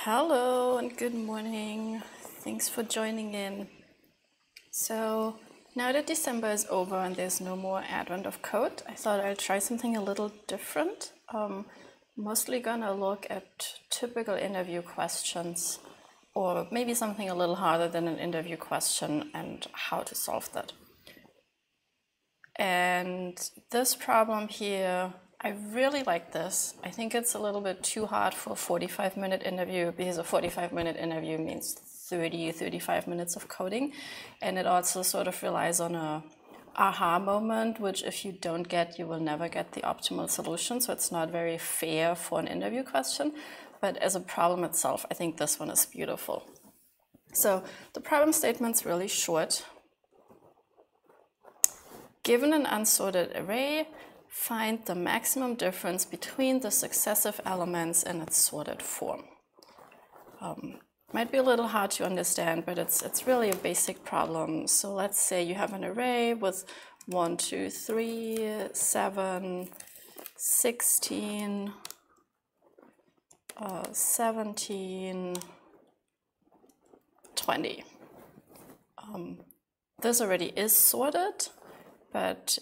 Hello and good morning. Thanks for joining in. So now that December is over and there's no more advent of code, I thought I'd try something a little different. Mostly gonna look at typical interview questions, or maybe something a little harder than an interview question and how to solve that. And this problem here, I really like this. I think it's a little bit too hard for a 45-minute interview, because a 45-minute interview means 35 minutes of coding. And it also sort of relies on a aha moment, which if you don't get, you will never get the optimal solution. So it's not very fair for an interview question. But as a problem itself, I think this one is beautiful. So the problem statement's really short. Given an unsorted array, find the maximum difference between the successive elements in its sorted form. Might be a little hard to understand, but it's really a basic problem. So let's say you have an array with 1, 2, 3, 7, 16, 17, 20. This already is sorted, but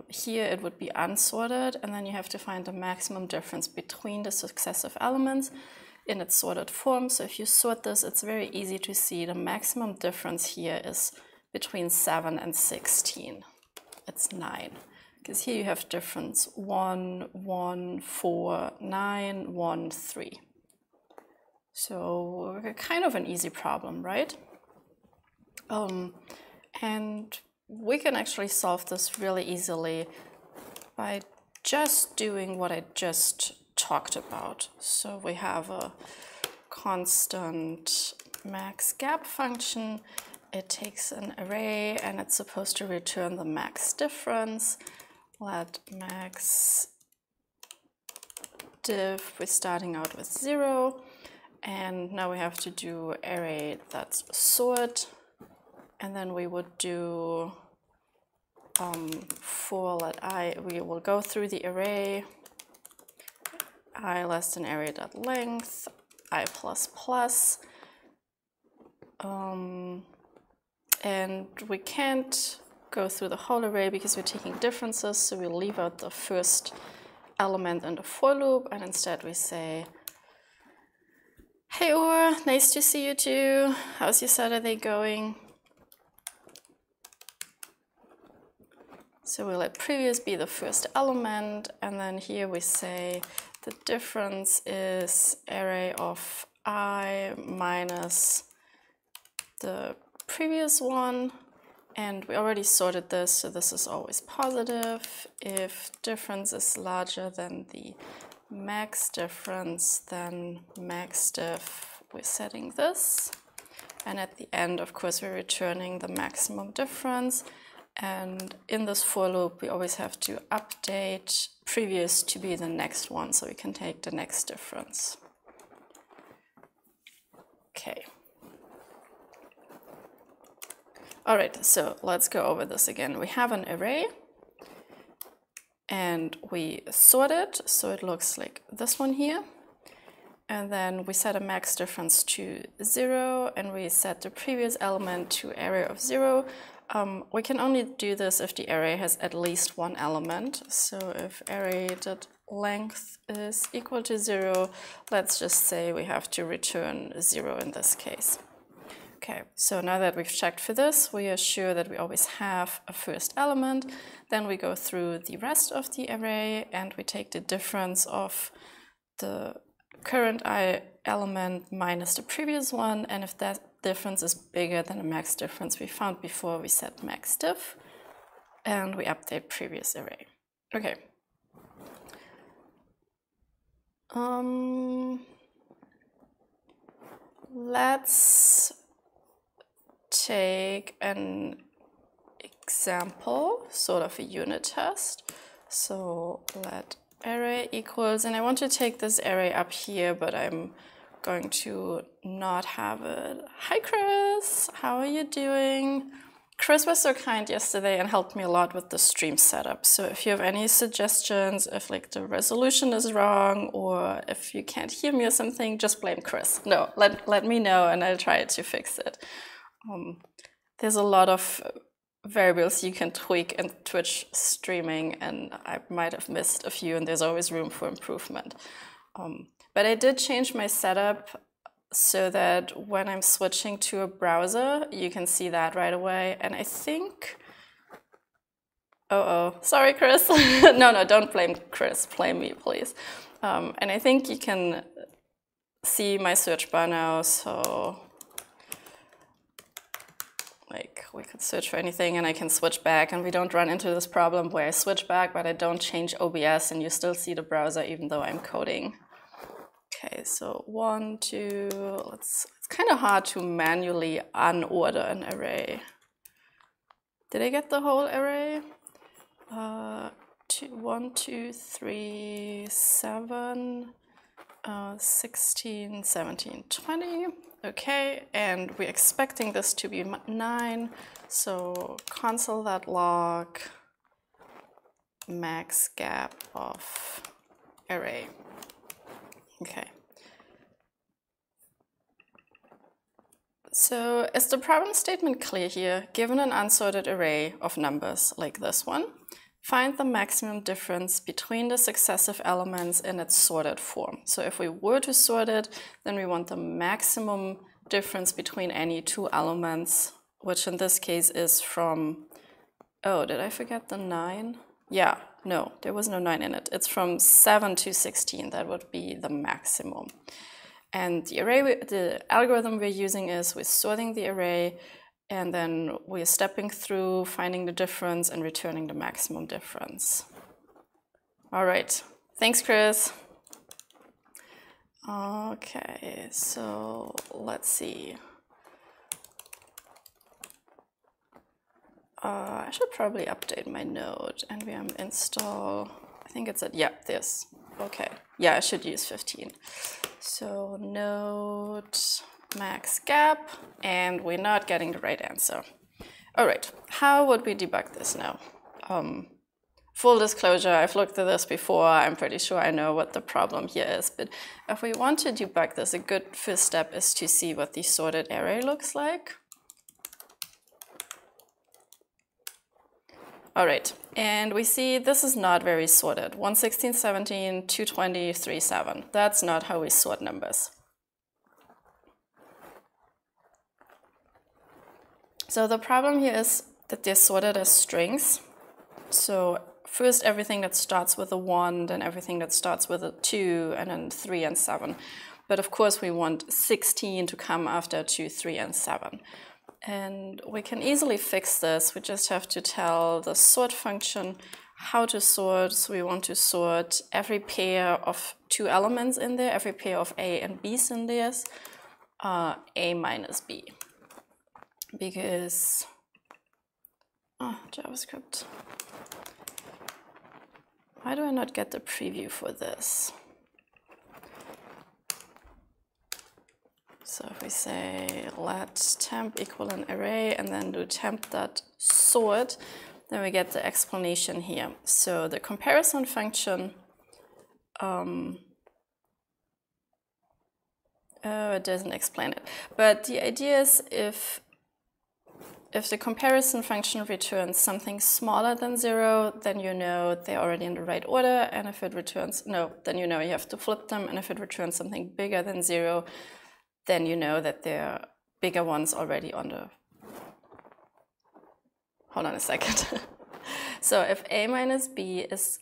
here it would be unsorted, and then you have to find the maximum difference between the successive elements in its sorted form. So if you sort this, it's very easy to see the maximum difference here is between 7 and 16. It's 9, because here you have difference 1, 1, 4, 9, 1, 3. So kind of an easy problem, right? And we can actually solve this really easily by just doing what I just talked about. So we have a constant max gap function. It takes an array and it's supposed to return the max difference. Let max diff, we're starting out with 0. And now we have to do array that's sort. And then we would do for let I, we will go through the array, I less than array dot length, I plus plus. And we can't go through the whole array because we're taking differences, so we'll leave out the first element in the for loop, and instead we say, hey Ur, nice to see you too. How's your Saturday going? So we let previous be the first element, and then here we say the difference is array of I minus the previous one, and we already sorted this, so this is always positive. If difference is larger than the max difference, then max diff, we're setting this. And at the end, of course, we're returning the maximum difference. And in this for loop, we always have to update previous to be the next one, so we can take the next difference. Okay. All right, so let's go over this again. We have an array, and we sort it, so it looks like this one here. And then we set a max difference to 0, and we set the previous element to array of 0. We can only do this if the array has at least one element. So if array.length is equal to 0, let's just say we have to return 0 in this case. Okay, so now that we've checked for this, we are sure that we always have a first element. Then we go through the rest of the array and we take the difference of the current I element minus the previous one, and if that difference is bigger than the max difference we found before, we set max diff, and we update previous array. Okay. Let's take an example, sort of a unit test. So let array equals, and I want to take this array up here, but I'm going to not have it. Hi Chris, how are you doing? Chris was so kind yesterday and helped me a lot with the stream setup. So if you have any suggestions, if like the resolution is wrong or if you can't hear me or something, just blame Chris. No, let me know and I'll try to fix it. There's a lot of variables you can tweak in Twitch streaming, and I might have missed a few, and there's always room for improvement. But I did change my setup so that when I'm switching to a browser, you can see that right away. And I think, sorry, Chris. No, don't blame Chris, blame me, please. And I think you can see my search bar now, so like we could search for anything and I can switch back, and we don't run into this problem where I switch back but I don't change OBS and you still see the browser even though I'm coding. Okay, so 1, 2, it's kind of hard to manually unorder an array. Did I get the whole array? 1, 2, 3, 7, 16, 17, 20. Okay, and we're expecting this to be 9, so console.log max gap of array. Okay. So is the problem statement clear here? Given an unsorted array of numbers like this one, find the maximum difference between the successive elements in its sorted form. So if we were to sort it, then we want the maximum difference between any two elements, which in this case is from, oh, did I forget the 9? Yeah, no, there was no 9 in it. It's from 7 to 16, that would be the maximum. And the array, the algorithm we're using is we're sorting the array, and then we're stepping through, finding the difference, and returning the maximum difference. All right, thanks, Chris. Okay, so let's see. I should probably update my node, npm install, I think it's at, yeah, this. Okay, yeah, I should use 15. So node max gap, and we're not getting the right answer. All right, how would we debug this now? Full disclosure, I've looked at this before. I'm pretty sure I know what the problem here is, but if we want to debug this, a good first step is to see what the sorted array looks like. All right, and we see this is not very sorted. 116, 17, 220, 37. That's not how we sort numbers. So the problem here is that they're sorted as strings. So first everything that starts with a 1, then everything that starts with a 2, and then 3 and 7. But of course we want 16 to come after 2, 3, and 7. And we can easily fix this. We just have to tell the sort function how to sort. So we want to sort every pair of two elements in there, every pair of A and B's in there, A minus B. Because, JavaScript. Why do I not get the preview for this? So if we say let temp equal an array and then do temp.sort, then we get the explanation here. So the comparison function, it doesn't explain it. But the idea is if the comparison function returns something smaller than 0, then you know they're already in the right order. And if it returns, no, then you know you have to flip them. And if it returns something bigger than 0, then you know that there are bigger ones already on the, hold on a second. So if A minus B is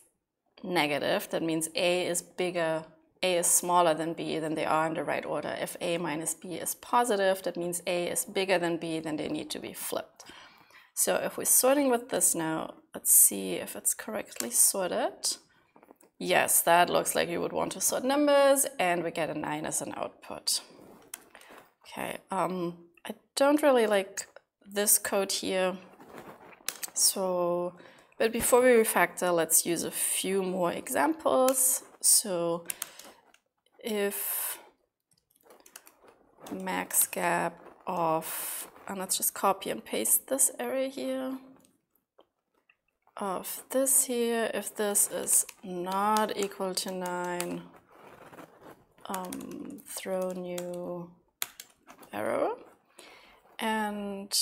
negative, that means A is bigger, A is smaller than B, then they are in the right order. If A minus B is positive, that means A is bigger than B, then they need to be flipped. So if we're sorting with this now, let's see if it's correctly sorted. Yes, that looks like you would want to sort numbers, and we get a 9 as an output. Okay, I don't really like this code here. So, but before we refactor, let's use a few more examples. So if max gap of, and let's just copy and paste this array here, of this here. If this is not equal to 9, throw new error. And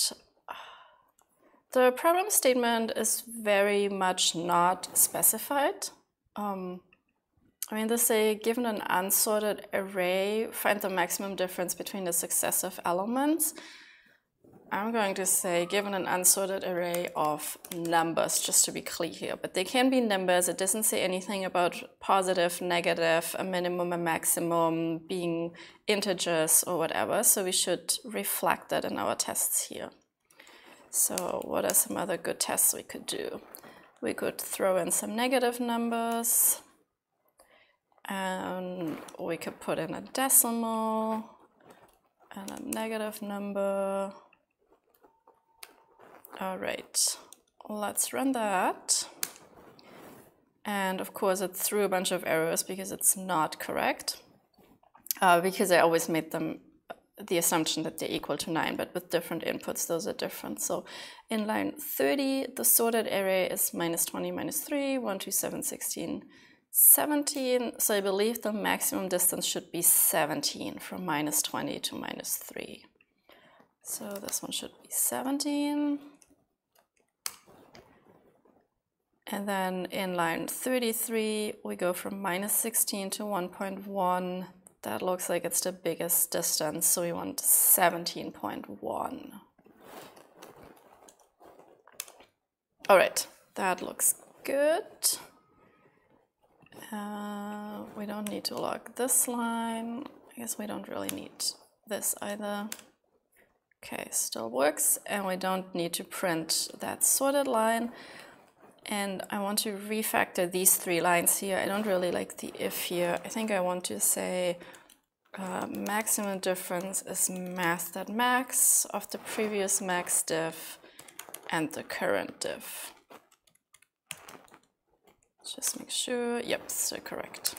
the problem statement is very much not specified. I mean, they say, given an unsorted array, find the maximum difference between the successive elements. I'm going to say, given an unsorted array of numbers, just to be clear here. But they can be numbers. It doesn't say anything about positive, negative, a minimum, a maximum, being integers or whatever. So we should reflect that in our tests here. So what are some other good tests we could do? We could throw in some negative numbers. And we could put in a decimal and a negative number. All right, let's run that. And of course, it threw a bunch of errors because it's not correct. Because I always made them the assumption that they're equal to 9, but with different inputs, those are different. So in line 30, the sorted array is -20, -3, 1, 2, 7, 16, 17. So I believe the maximum distance should be 17 from -20 to -3. So this one should be 17. And then in line 33, we go from -16 to 1.1. That looks like it's the biggest distance, so we want 17.1. All right, that looks good. We don't need to log this line. I guess we don't really need this either. Okay, still works. And we don't need to print that sorted line. And I want to refactor these 3 lines here. I don't really like the if here. I think I want to say maximum difference is math.max of the previous max diff and the current diff. Just make sure, yep, still correct.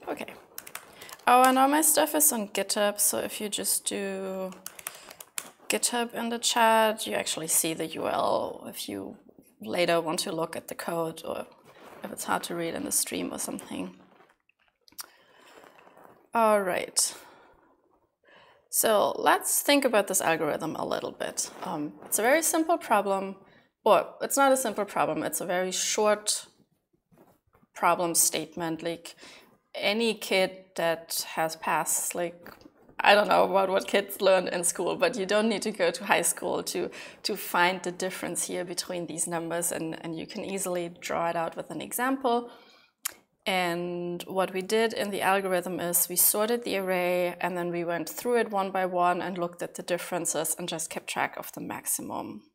Okay. Oh, and all my stuff is on GitHub, so if you just do GitHub in the chat, you actually see the URL if you later want to look at the code or if it's hard to read in the stream or something. All right. So let's think about this algorithm a little bit. It's a very simple problem, or it's not a simple problem, it's a very short problem statement. Like any kid that has passed, like, I don't know about what kids learned in school, but you don't need to go to high school to find the difference here between these numbers, and you can easily draw it out with an example. And what we did in the algorithm is we sorted the array and then we went through it one by one and looked at the differences and just kept track of the maximum.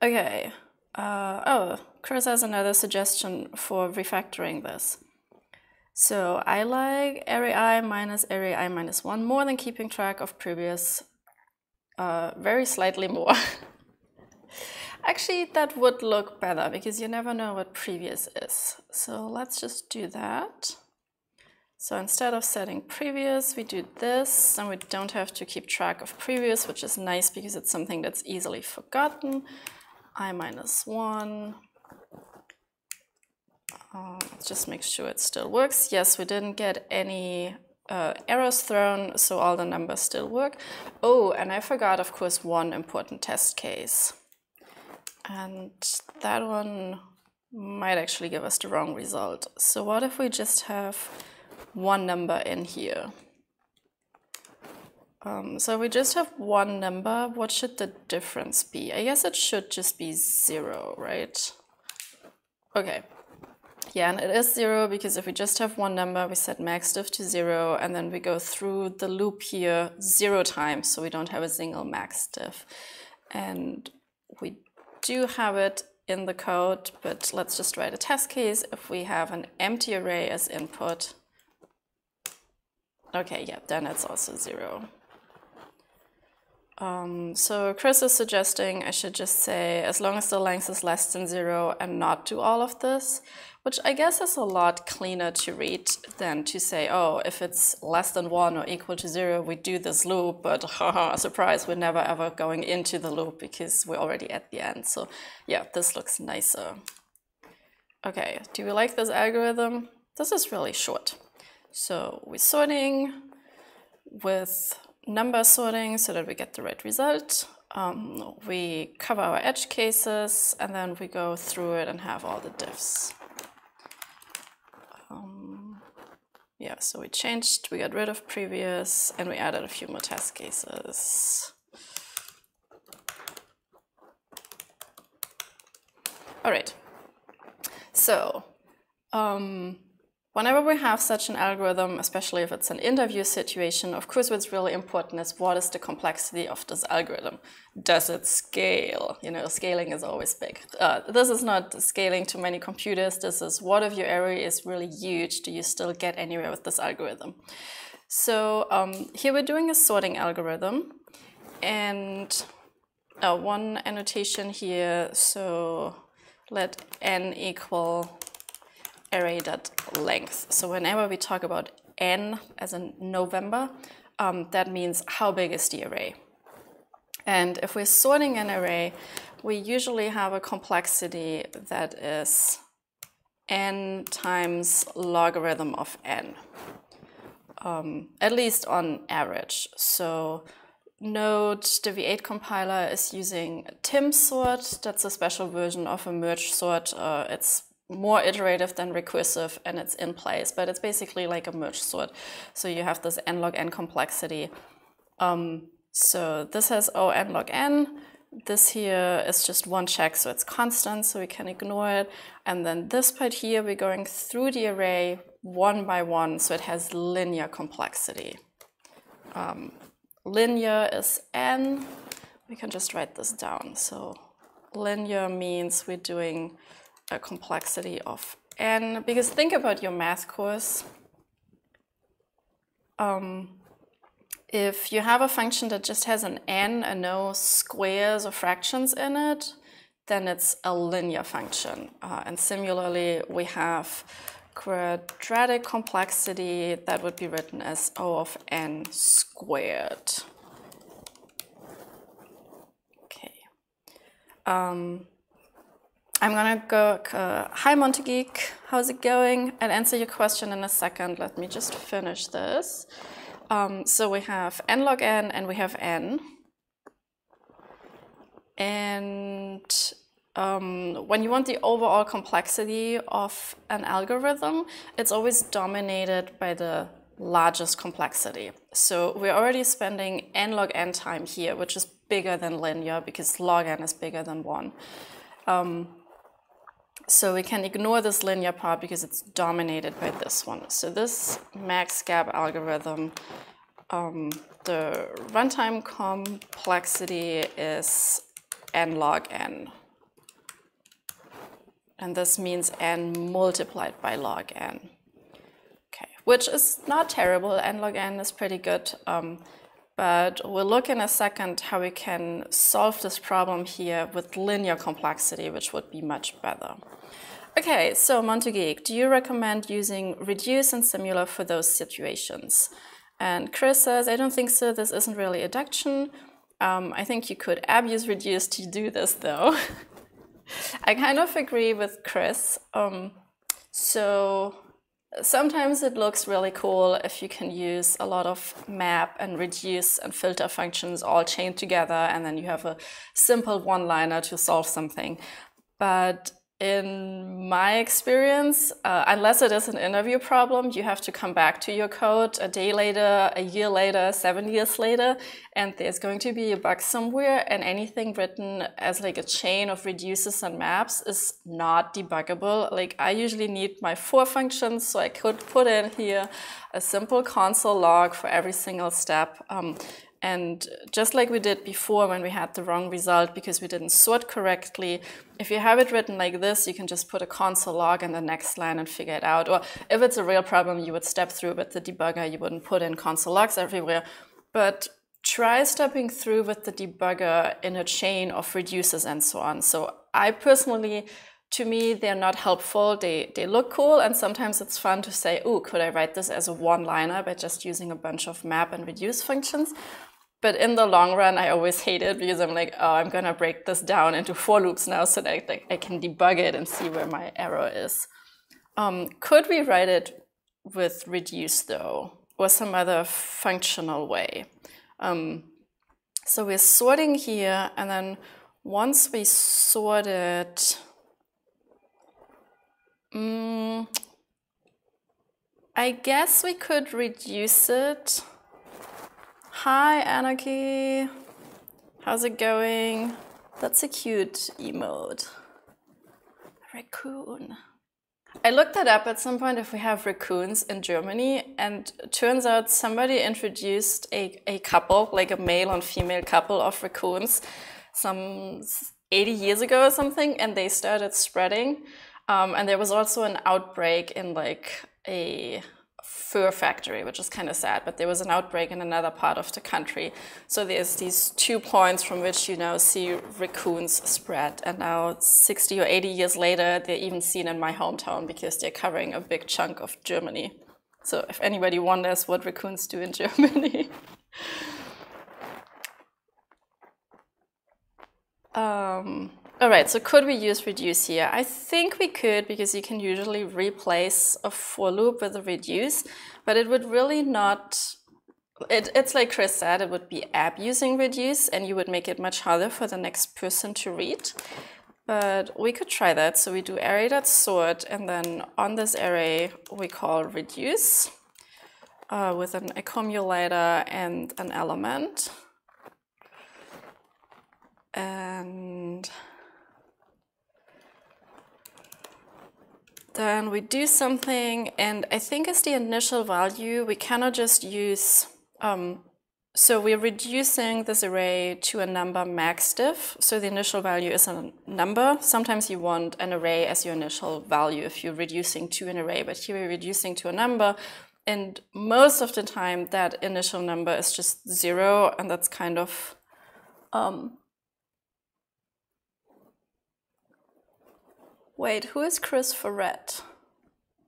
Okay. Oh, Chris has another suggestion for refactoring this. So I like array I minus array I minus 1 more than keeping track of previous, very slightly more. Actually, that would look better because you never know what previous is. So let's just do that. So instead of setting previous, we do this, and we don't have to keep track of previous, which is nice because it's something that's easily forgotten. I minus 1. Let's just make sure it still works. Yes, we didn't get any errors thrown, so all the numbers still work. Oh, and I forgot, of course, one important test case. And that one might actually give us the wrong result. So what if we just have one number in here? So we just have one number. What should the difference be? I guess it should just be 0, right? Okay. Yeah, and it is 0 because if we just have one number, we set max diff to 0, and then we go through the loop here 0 times, so we don't have a single max diff. And we do have it in the code, but let's just write a test case if we have an empty array as input. Okay, yeah, then it's also 0. So Chris is suggesting I should just say as long as the length is less than 0 and not do all of this, which I guess is a lot cleaner to read than to say, oh, if it's less than 1 or equal to 0, we do this loop, but haha, surprise, we're never ever going into the loop because we're already at the end. So yeah, this looks nicer. Okay, do we like this algorithm? This is really short. So we're sorting with number sorting so that we get the right result. We cover our edge cases, and then we go through it and have all the diffs. Yeah, so we got rid of previous, and we added a few more test cases. All right. So, whenever we have such an algorithm, especially if it's an interview situation, of course what's really important is what is the complexity of this algorithm? Does it scale? You know, scaling is always big. This is not scaling to many computers. This is what if your array is really huge? Do you still get anywhere with this algorithm? So here we're doing a sorting algorithm. And one annotation here, so let n equal array.length. So whenever we talk about n as in November, that means how big is the array. And if we're sorting an array, we usually have a complexity that is n times logarithm of n, at least on average. So Node, the V8 compiler, is using Tim sort. That's a special version of a merge sort. It's more iterative than recursive, and it's in place, but it's basically like a merge sort. So you have this n log n complexity. So this has O n log n. This here is just one check, so it's constant, so we can ignore it. And then this part here, we're going through the array one by one, so it has linear complexity. Linear is n. We can just write this down. So linear means we're doing a complexity of n, because think about your math course. If you have a function that just has an n and no squares or fractions in it, then it's a linear function. And similarly, we have quadratic complexity that would be written as O of n squared. Okay. I'm gonna go, hi Montegeek, how's it going? I'll answer your question in a second. Let me just finish this. So we have n log n and we have n. And when you want the overall complexity of an algorithm, it's always dominated by the largest complexity. So we're already spending n log n time here, which is bigger than linear because log n is bigger than 1. So we can ignore this linear part because it's dominated by this one. So this max gap algorithm, the runtime complexity is n log n. And this means n multiplied by log n. Okay, which is not terrible. N log n is pretty good. But we'll look in a second how we can solve this problem here with linear complexity, which would be much better. Okay, so Montegeek, do you recommend using reduce and similar for those situations? And Chris says, I don't think so. This isn't really adduction. I think you could abuse reduce to do this, though. I kind of agree with Chris. So sometimes it looks really cool if you can use a lot of map and reduce and filter functions all chained together, and then you have a simple one-liner to solve something. But in my experience, unless it is an interview problem, you have to come back to your code a day later, a year later, 7 years later, and there's going to be a bug somewhere, and anything written as like a chain of reduces and maps is not debuggable. Like I usually need my 4 functions, so I could put in here a simple console log for every single step. And just like we did before when we had the wrong result because we didn't sort correctly, if you have it written like this, you can just put a console log in the next line and figure it out. Or if it's a real problem, you would step through with the debugger. You wouldn't put in console logs everywhere. But try stepping through with the debugger in a chain of reduces and so on. So I personally, to me, they're not helpful. They look cool, and sometimes it's fun to say, oh, could I write this as a one-liner by just using a bunch of map and reduce functions? But in the long run, I always hate it because I'm like, oh, I'm gonna break this down into for loops now so that I can debug it and see where my error is. Could we write it with reduce though, or some other functional way? So we're sorting here, and then once we sort it, I guess we could reduce it. Hi, Anarchy. How's it going? That's a cute emote. Raccoon. I looked that up at some point if we have raccoons in Germany, and it turns out somebody introduced a couple, like a male and female couple of raccoons some 80 years ago or something, and they started spreading. And there was also an outbreak in like a fur factory, which is kind of sad, but there was an outbreak in another part of the country. So there's these 2 points from which you now see raccoons spread. And now 60 or 80 years later, they're even seen in my hometown because they're covering a big chunk of Germany. So if anybody wonders what raccoons do in Germany. All right, so could we use reduce here? I think we could, because you can usually replace a for loop with a reduce, but it would really not, it's like Chris said, it would be abusing reduce, and you would make it much harder for the next person to read. But we could try that. So we do array.sort, and then on this array, we call reduce with an accumulator and an element. And then we do something, and I think as the initial value, we cannot just use, so we're reducing this array to a number max diff. So the initial value is a number. Sometimes you want an array as your initial value if you're reducing to an array, but here we're reducing to a number. And most of the time, that initial number is just 0, and that's kind of, wait, who is Chris for red?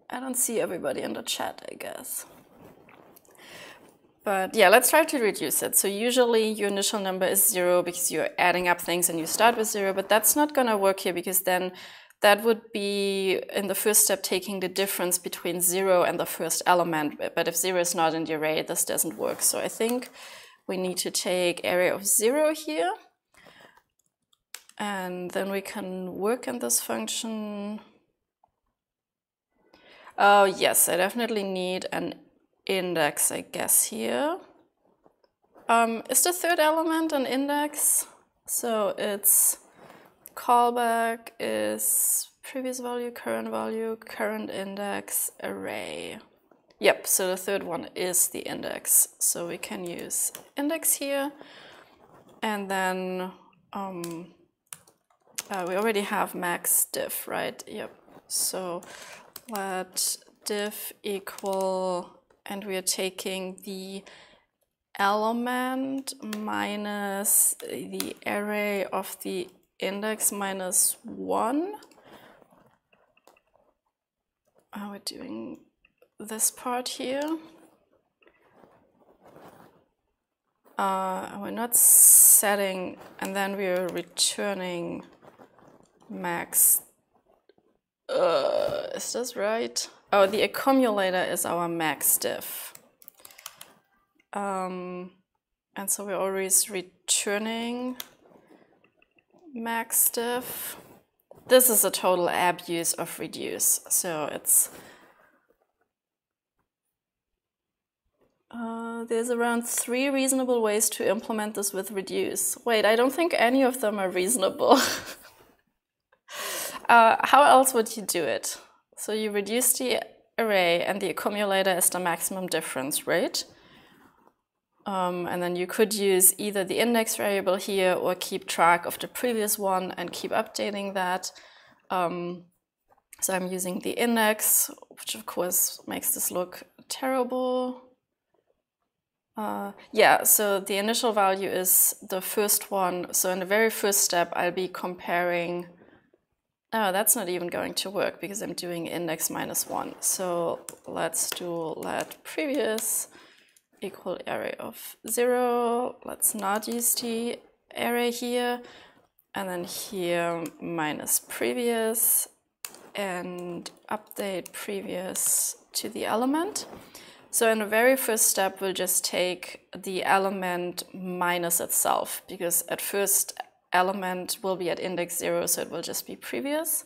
I don't see everybody in the chat, I guess. But yeah, let's try to reduce it. So usually your initial number is 0 because you're adding up things and you start with 0, but that's not going to work here because then that would be in the first step taking the difference between 0 and the first element. But if 0 is not in the array, this doesn't work. So I think we need to take array of 0 here. And then we can work in this function. Oh, yes, I definitely need an index, I guess, here. Is the third element an index? So it's callback is previous value, current index, array. Yep, so the third one is the index. So we can use index here. And then we already have max diff, right? Yep. So let diff equal, and we are taking the element minus the array of the index minus 1. We're doing this part here. We're not setting, and then we're returning max. Is this right? Oh, the accumulator is our max diff. And so we're always returning max diff. This is a total abuse of reduce. So it's there's around 3 reasonable ways to implement this with reduce. Wait, I don't think any of them are reasonable. How else would you do it? So you reduce the array and the accumulator is the maximum difference, right? And then you could use either the index variable here or keep track of the previous one and keep updating that. So I'm using the index, which of course makes this look terrible. Yeah, so the initial value is the first one. So in the very first step, I'll be comparing. Oh, that's not even going to work because I'm doing index -1. So let's do let previous equal array of 0. Let's not use the array here. And then here minus previous and update previous to the element. So in the very first step, we'll just take the element minus itself, because at first element will be at index 0, so it will just be previous.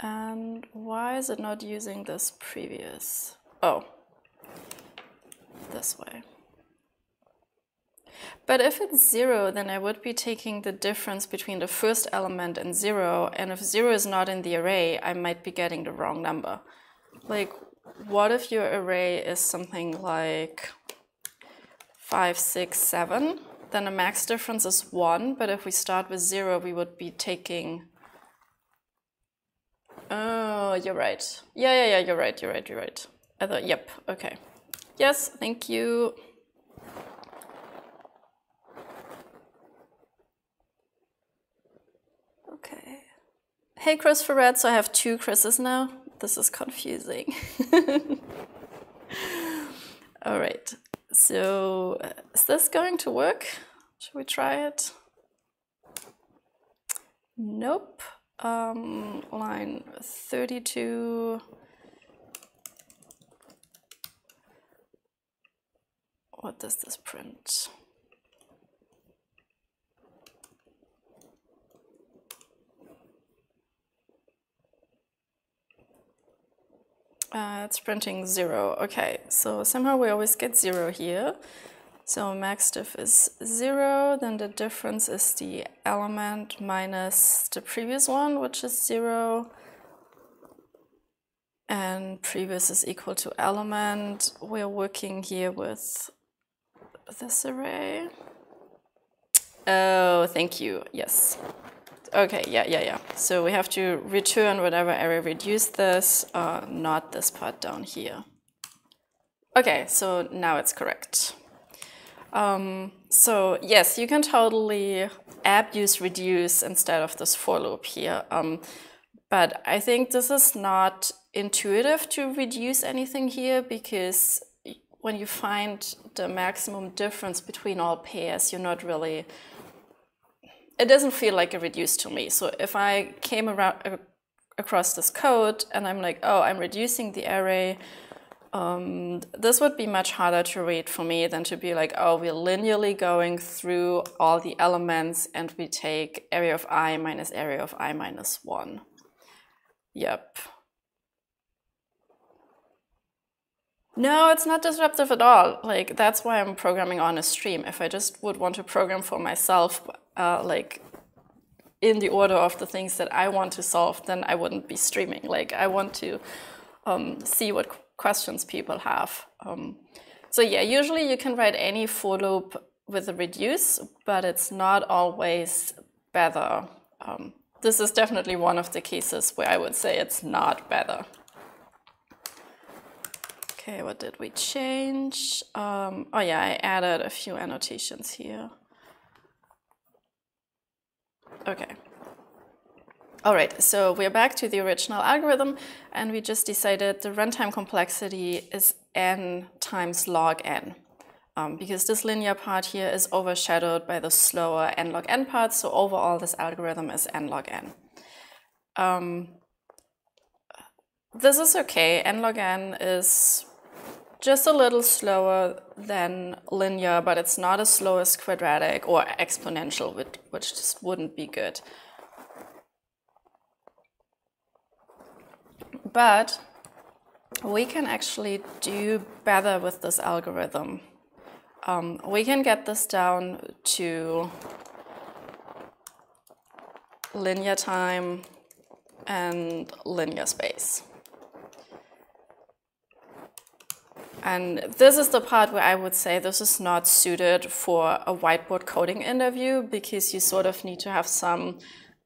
And why is it not using this previous? Oh, this way. But if it's 0, then I would be taking the difference between the first element and 0, and if 0 is not in the array, I might be getting the wrong number. Like, what if your array is something like 5, 6, 7? Then the max difference is 1, but if we start with 0, we would be taking... Oh, you're right. Yeah, you're right. I thought, yep, okay. Yes, thank you. Okay. Hey, Christopher Red, so I have 2 Chris's now. This is confusing. All right, so is this going to work? Should we try it? Nope. Line 32. What does this print? It's printing 0. Okay, so somehow we always get 0 here. So max diff is 0, then the difference is the element minus the previous one, which is 0. And previous is equal to element. We're working here with this array. Oh, thank you. Yes. Okay, yeah. So we have to return whatever array reduced this, not this part down here. Okay, so now it's correct. So yes, you can totally abuse reduce instead of this for loop here. But I think this is not intuitive to reduce anything here, because when you find the maximum difference between all pairs, you're not really... It doesn't feel like a reduce to me. So if I came across this code and I'm like, oh, I'm reducing the array, this would be much harder to read for me than to be like, oh, we're linearly going through all the elements and we take area of I minus area of I minus 1. Yep. No, it's not disruptive at all. Like, that's why I'm programming on a stream. If I just would want to program for myself, like in the order of the things that I want to solve, then I wouldn't be streaming. Like, I want to see what questions people have. So yeah, usually you can write any for loop with a reduce, but it's not always better. This is definitely one of the cases where I would say it's not better. Okay, what did we change? Oh yeah, I added a few annotations here. Okay. All right, so we're back to the original algorithm, and we just decided the runtime complexity is n times log n, because this linear part here is overshadowed by the slower n log n part, so overall this algorithm is n log n. This is okay. N log n is just a little slower than linear, but it's not as slow as quadratic or exponential, which just wouldn't be good. But we can actually do better with this algorithm. We can get this down to linear time and linear space. And this is the part where I would say this is not suited for a whiteboard coding interview, because you sort of need to have some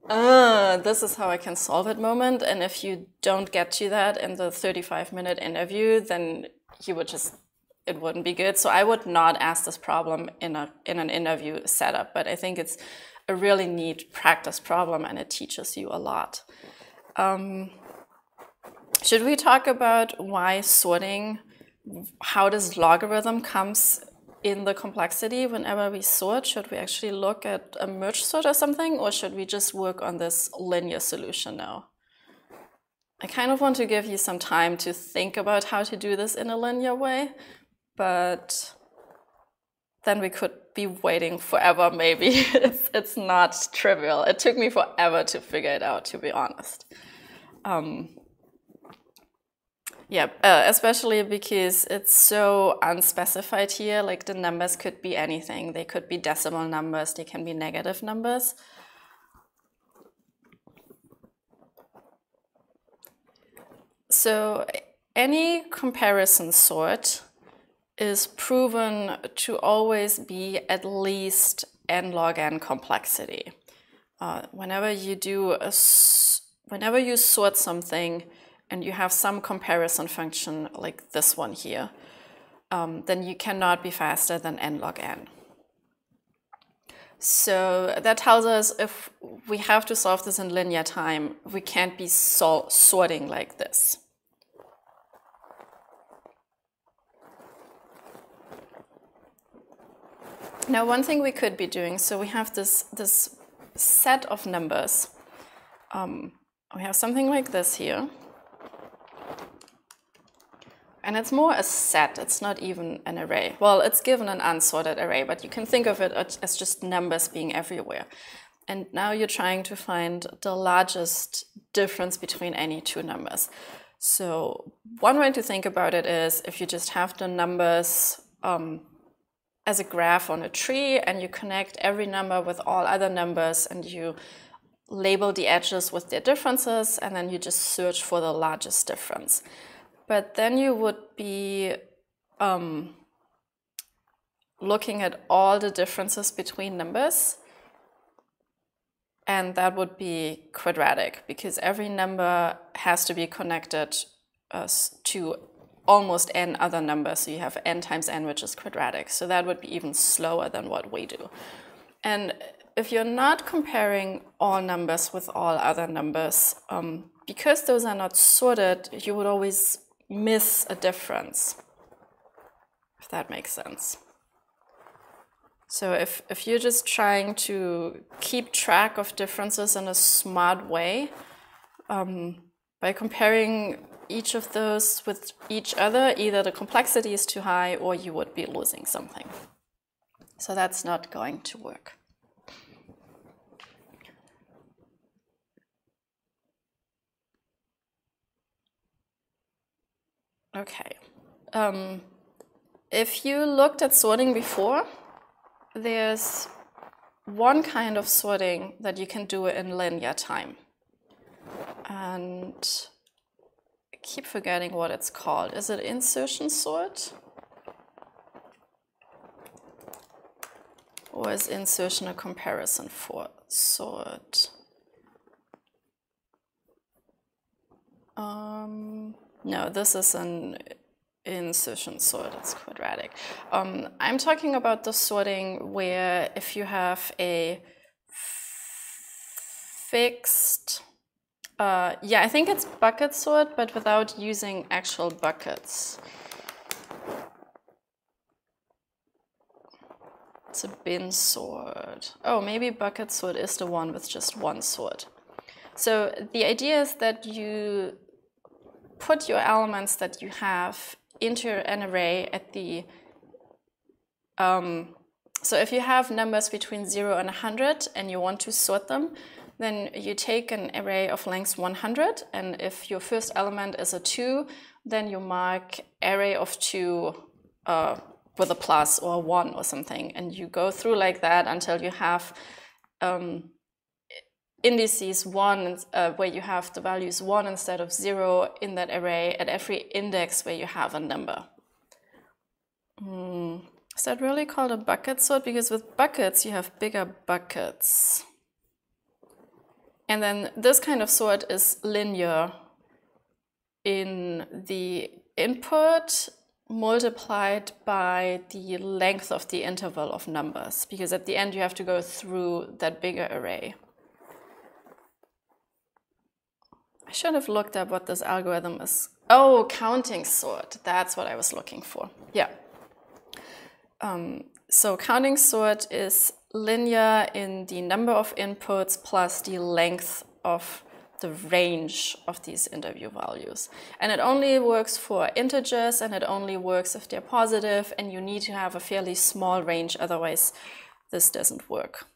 this is how I can solve it moment. And if you don't get to that in the 35-minute interview, then you would just, it wouldn't be good. So I would not ask this problem in an interview setup, but I think it's a really neat practice problem and it teaches you a lot. Should we talk about why sorting, how this logarithm comes in the complexity whenever we sort? Should we actually look at a merge sort or something, or should we just work on this linear solution now? I kind of want to give you some time to think about how to do this in a linear way, but then we could be waiting forever maybe. It's not trivial. It took me forever to figure it out, to be honest. Especially because it's so unspecified here, like the numbers could be anything. They could be decimal numbers, they can be negative numbers. So any comparison sort is proven to always be at least n log n complexity. Whenever you sort something and you have some comparison function like this one here, then you cannot be faster than n log n. So that tells us if we have to solve this in linear time, we can't be sorting like this. Now, one thing we could be doing, so we have this set of numbers. We have something like this here. And it's more a set, it's not even an array. Well, it's given an unsorted array, but you can think of it as just numbers being everywhere. And now you're trying to find the largest difference between any two numbers. So one way to think about it is if you just have the numbers as a graph on a tree, and you connect every number with all other numbers, and you label the edges with their differences, and then you just search for the largest difference. But then you would be looking at all the differences between numbers, and that would be quadratic, because every number has to be connected to almost n other numbers, so you have n times n, which is quadratic. So that would be even slower than what we do. And if you're not comparing all numbers with all other numbers, because those are not sorted, you would always miss a difference, if that makes sense. So if you're just trying to keep track of differences in a smart way, by comparing each of those with each other, either the complexity is too high or you would be losing something. So that's not going to work. Okay. If you looked at sorting before, there's one kind of sorting that you can do in linear time. And I keep forgetting what it's called. Is it insertion sort? Or is insertion a comparison for sort? No, this is an insertion sort, it's quadratic. I'm talking about the sorting where if you have a fixed, I think it's bucket sort, but without using actual buckets. It's a bin sort. Oh, maybe bucket sort is the one with just one sort. So the idea is that you put your elements that you have into an array at the, so if you have numbers between 0 and 100 and you want to sort them, then you take an array of length 100, and if your first element is a 2, then you mark array of 2 with a plus or a 1 or something, and you go through like that until you have indices 1, where you have the values 1 instead of 0 in that array at every index where you have a number. Is that really called a bucket sort? Because with buckets, you have bigger buckets. And then this kind of sort is linear in the input multiplied by the length of the interval of numbers, because at the end you have to go through that bigger array. I should have looked up what this algorithm is. Oh, counting sort. That's what I was looking for. Yeah. So counting sort is linear in the number of inputs plus the length of the range of these interview values. And it only works for integers, and it only works if they're positive, and you need to have a fairly small range, otherwise this doesn't work.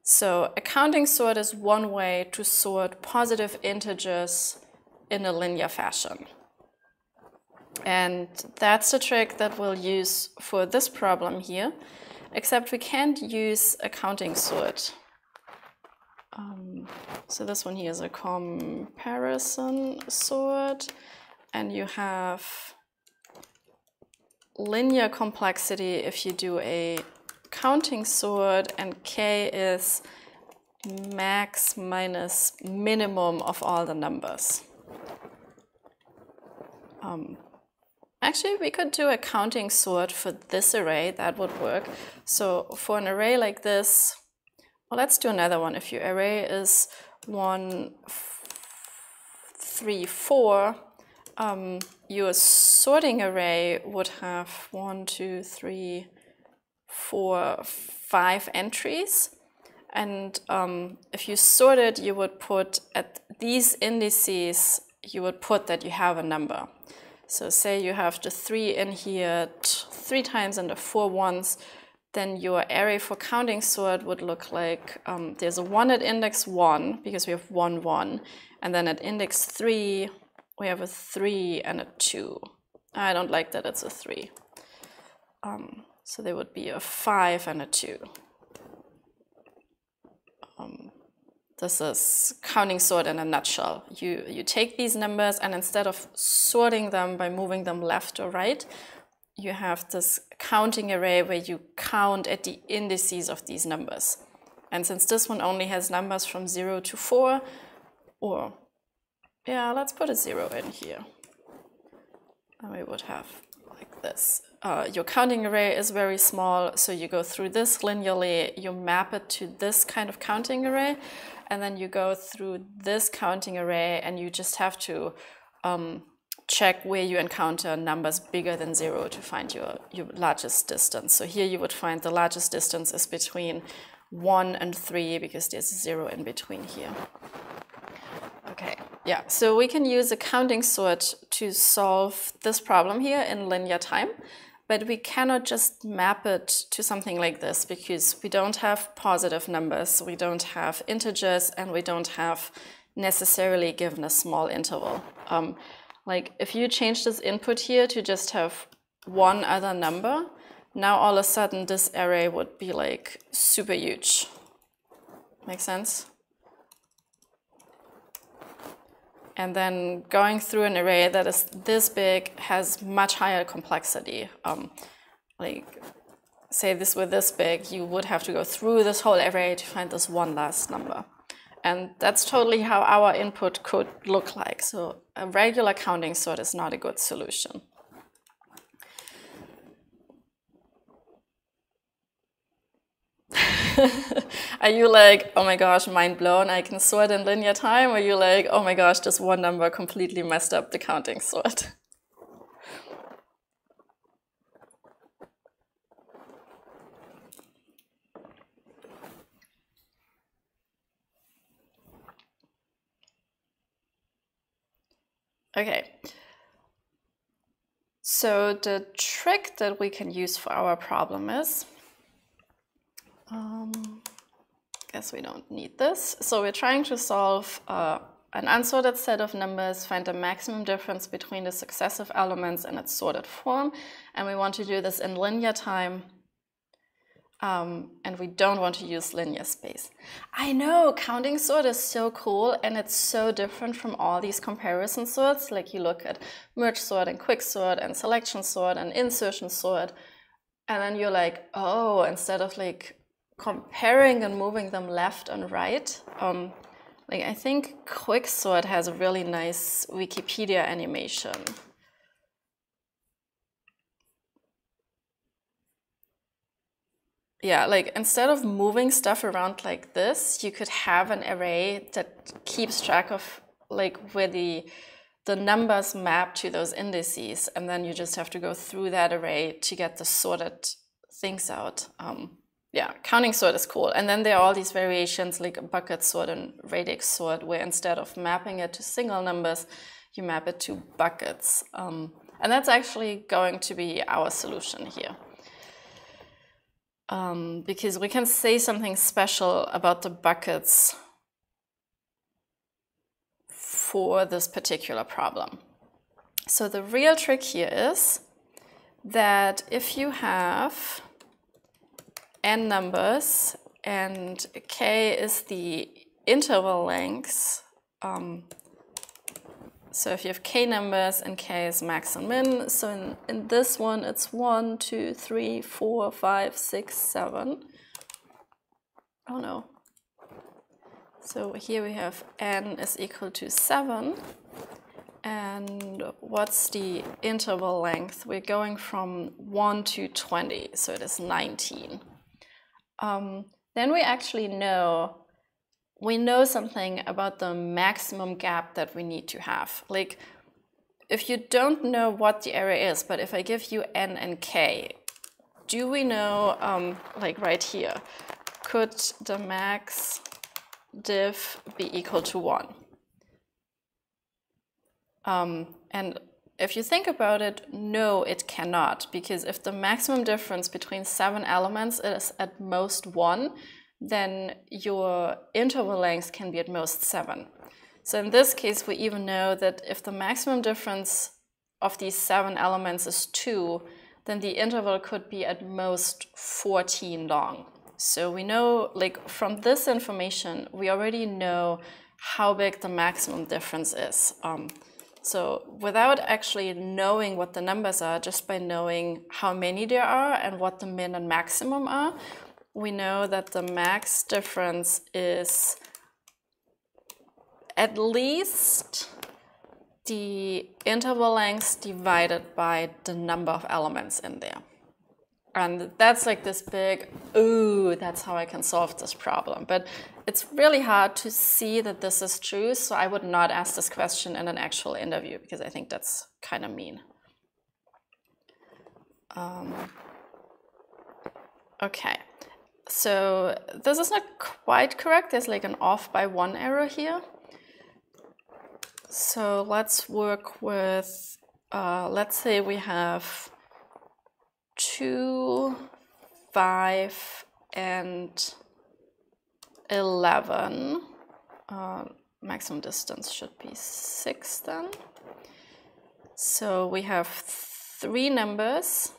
So a counting sort is one way to sort positive integers in a linear fashion. And that's the trick that we'll use for this problem here, except we can't use a counting sort. So this one here is a comparison sort, and you have linear complexity if you do a counting sort, and k is max minus minimum of all the numbers. Actually, we could do a counting sort for this array. That would work. So for an array like this, well, let's do another one. If your array is 1, 3, 4, your sorting array would have 1, 2, 3, 4, 5 entries. And if you sorted, you would put at these indices, you would put that you have a number. So say you have the 3 in here 3 times and the 4 once, then your array for counting sort would look like there's a 1 at index 1, because we have 1, 1. And then at index 3, we have a 3 and a 2. I don't like that it's a 3. So there would be a 5 and a 2. This is counting sort in a nutshell. You take these numbers, and instead of sorting them by moving them left or right, you have this counting array where you count at the indices of these numbers. And since this one only has numbers from 0 to 4, or yeah, let's put a 0 in here. And we would have like this. Your counting array is very small, so you go through this linearly, you map it to this kind of counting array, and then you go through this counting array, and you just have to check where you encounter numbers bigger than 0 to find your largest distance. So here you would find the largest distance is between 1 and 3, because there's a 0 in between here. Okay, yeah, so we can use a counting sort to solve this problem here in linear time, but we cannot just map it to something like this, because we don't have positive numbers, we don't have integers, and we don't have necessarily given a small interval. Like if you change this input here to just have one other number, now all of a sudden this array would be like super huge. Make sense? And then going through an array that is this big has much higher complexity. Like, say this were this big, you would have to go through this whole array to find this one last number. And that's totally how our input could look like. So a regular counting sort is not a good solution. Are you like, oh my gosh, mind blown, I can sort in linear time? Or are you like, oh my gosh, this one number completely messed up the counting sort? Okay. So the trick that we can use for our problem is, guess we don't need this. So we're trying to solve an unsorted set of numbers, find the maximum difference between the successive elements in its sorted form. And we want to do this in linear time. And we don't want to use linear space. I know, counting sort is so cool, and it's so different from all these comparison sorts. Like you look at merge sort and quick sort and selection sort and insertion sort, and then you're like, oh, instead of like comparing and moving them left and right, like I think quicksort has a really nice Wikipedia animation. Yeah, like instead of moving stuff around like this, you could have an array that keeps track of like where the numbers map to those indices, and then you just have to go through that array to get the sorted things out. Yeah, counting sort is cool. And then there are all these variations like bucket sort and radix sort, where instead of mapping it to single numbers, you map it to buckets. And that's actually going to be our solution here. Because we can say something special about the buckets for this particular problem. So the real trick here is that if you have n numbers and k is the interval length, so if you have k numbers and k is max and min, so in this one it's 1, 2, 3, 4, 5, 6, 7. Oh no. So here we have n is equal to 7. And what's the interval length? We're going from 1 to 20, so it is 19. Then we actually know something about the maximum gap that we need to have. Like, if you don't know what the array is, but if I give you n and k, do we know, like right here, could the max diff be equal to 1? And if you think about it, no, it cannot, because if the maximum difference between 7 elements is at most 1, then your interval length can be at most 7. So in this case, we even know that if the maximum difference of these 7 elements is 2, then the interval could be at most 14 long. So we know, like, from this information, we already know how big the maximum difference is. So without actually knowing what the numbers are, just by knowing how many there are and what the min and maximum are, we know that the max difference is at least the interval length divided by the number of elements in there. And that's like this big, ooh, that's how I can solve this problem. But it's really hard to see that this is true, so I would not ask this question in an actual interview, because I think that's kind of mean. Okay, so this is not quite correct. There's like an off by 1 error here. So let's work with, let's say we have 2, 5, and 11. Maximum distance should be 6 then. So we have 3 numbers.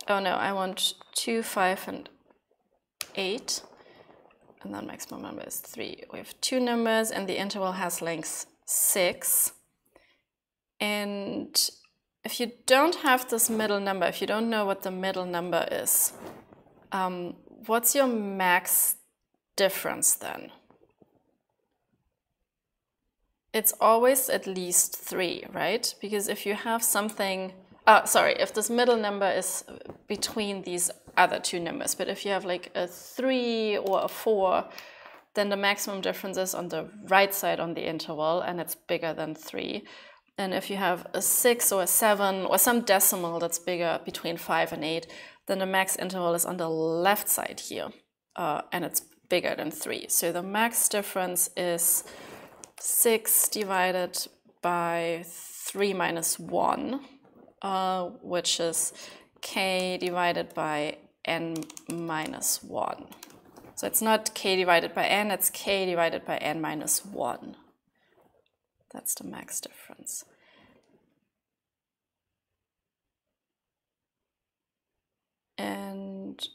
Oh no, I want 2, 5, and 8. And then maximum number is 3. We have 2 numbers and the interval has length 6. And if you don't have this middle number, if you don't know what the middle number is, what's your max difference then? It's always at least 3, right? Because if you have something, if this middle number is between these other 2 numbers, but if you have like a 3 or a 4, then the maximum difference is on the right side on the interval and it's bigger than 3. And if you have a 6 or a 7 or some decimal that's bigger between 5 and 8, then the max interval is on the left side here, and it's bigger than 3. So the max difference is 6 divided by 3 minus 1, which is k divided by n minus 1. So it's not k divided by n, it's k divided by n minus 1. That's the max difference. And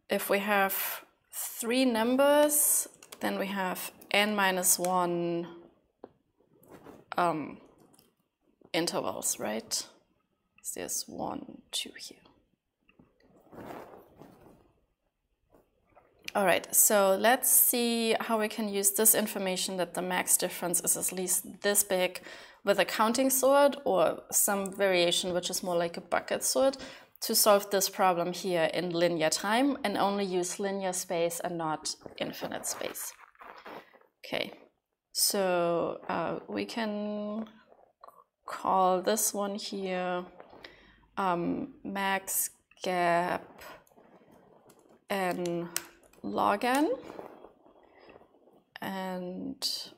if we have 3 numbers, then we have n minus 1 intervals, right? There's 1, 2 here. All right, so let's see how we can use this information that the max difference is at least this big with a counting sort or some variation which is more like a bucket sort to solve this problem here in linear time and only use linear space and not infinite space. Okay, so we can call this one here max gap n log n, and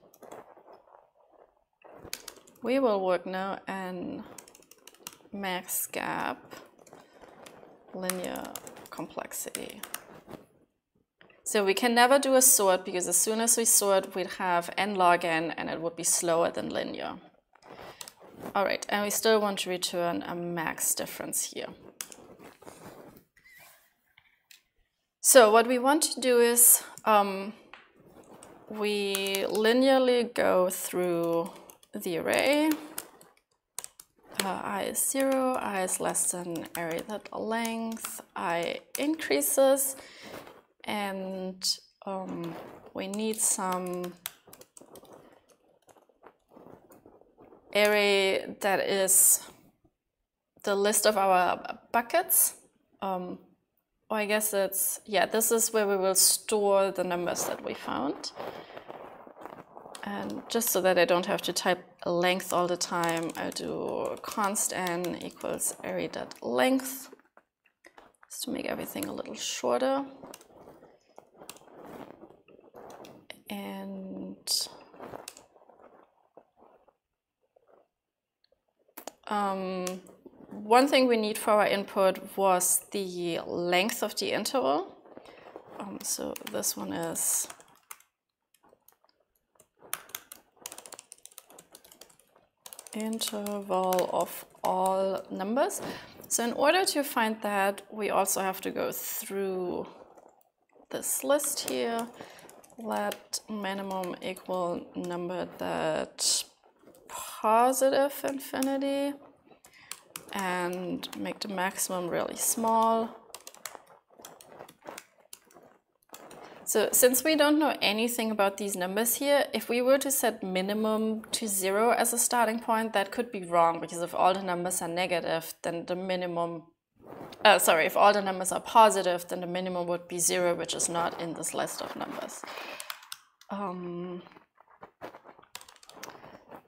we will work now in max gap linear complexity. So we can never do a sort because as soon as we sort, we'd have n log n and it would be slower than linear. All right, and we still want to return a max difference here. So what we want to do is we linearly go through the array. I is 0, I is less than array that length, I increases, and we need some array that is the list of our buckets. Or I guess it's, yeah, this is where we will store the numbers that we found. And just so that I don't have to type a length all the time, I do const n equals array.length, just to make everything a little shorter. And one thing we need for our input was the length of the interval. So this one is interval of all numbers. So in order to find that, we also have to go through this list here. Let minimum equal number that positive infinity and make the maximum really small. So since we don't know anything about these numbers here, if we were to set minimum to 0 as a starting point, that could be wrong, because if all the numbers are negative, then the minimum, if all the numbers are positive, then the minimum would be 0, which is not in this list of numbers.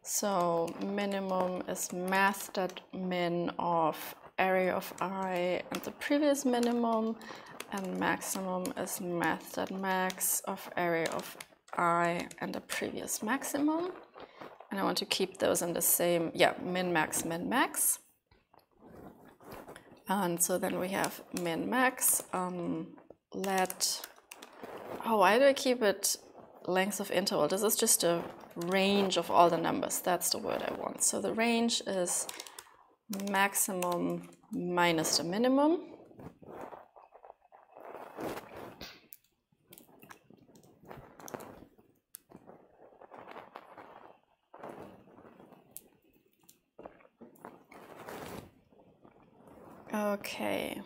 So minimum is math.min of array of I and the previous minimum, and maximum is math.max of array of I and the previous maximum. And I want to keep those in the same, min, max, min, max. And so then we have min, max, why do I keep it length of interval? This is just a range of all the numbers. That's the word I want. So the range is maximum minus the minimum. Okay.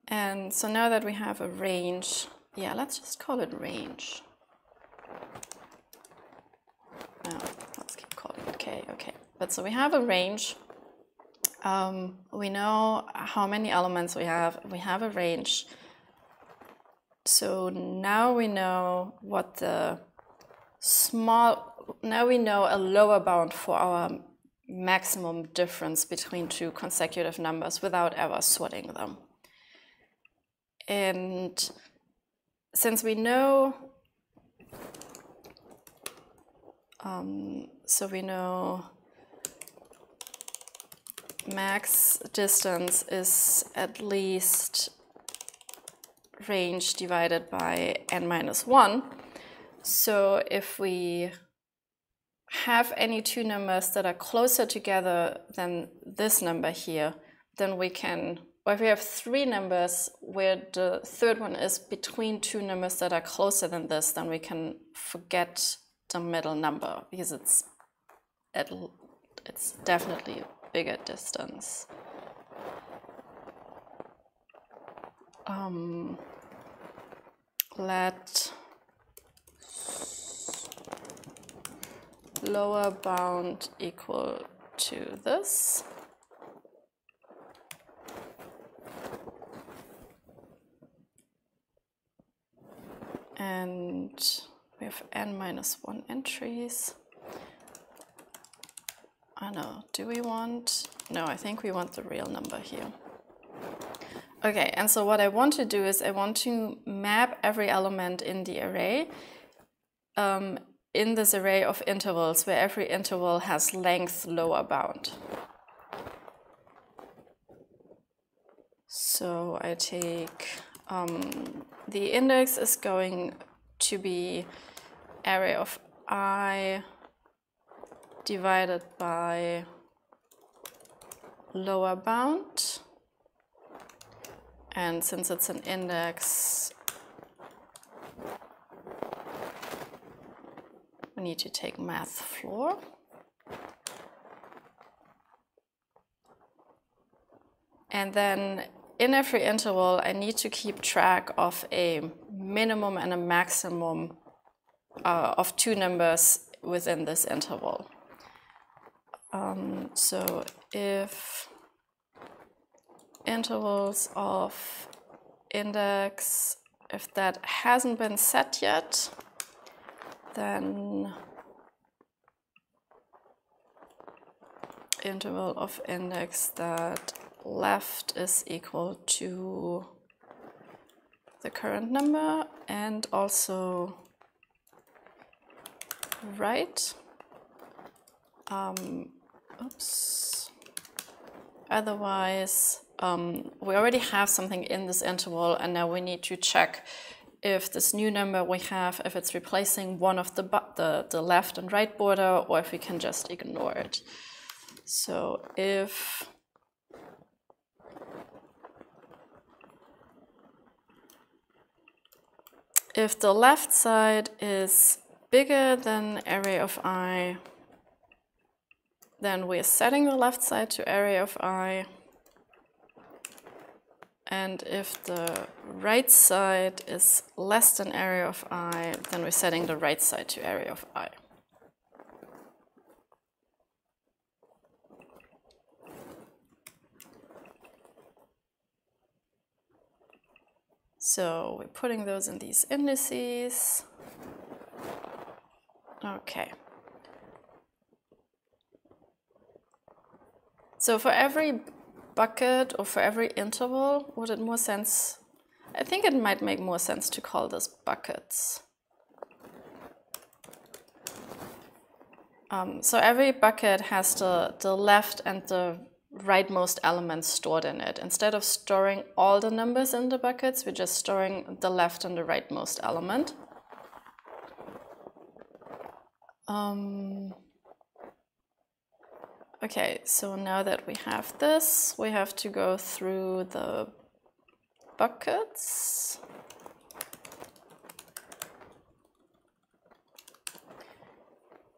And so now that we have a range, let's just call it range. No, let's keep calling it k, okay. But so we have a range. We know how many elements we have. We have a range. So now we know what now we know a lower bound for our maximum difference between two consecutive numbers without ever sorting them. And since we know, so we know max distance is at least range divided by n minus 1. So if we have any two numbers that are closer together than this number here, then we can, or if we have three numbers where the third one is between two numbers that are closer than this, then we can forget the middle number, because it's definitely a bigger distance. let lower bound equal to this. And we have n-1 entries. I know, do we want? No, I think we want the real number here. Okay, and so what I want to do is I want to map every element in the array in this array of intervals where every interval has length lower bound. So I take the index is going to be array of I divided by lower bound. And since it's an index, we need to take math floor. And then in every interval, I need to keep track of a minimum and a maximum of two numbers within this interval. So if intervals of index, if that hasn't been set yet, then interval of index that left is equal to the current number and also right. Oops. Otherwise, we already have something in this interval, and now we need to check if this new number we have, if it's replacing one of the left and right border, or if we can just ignore it. So if the left side is bigger than array of I, then we're setting the left side to array of I. And if the right side is less than array of I, then we're setting the right side to array of I. So we're putting those in these indices. Okay. So for every bucket or for every interval, would it more sense? I think it might make more sense to call this buckets. So every bucket has the left and the rightmost elements stored in it. Instead of storing all the numbers in the buckets, we're just storing the left and the rightmost element. Okay, so now that we have this, we have to go through the buckets.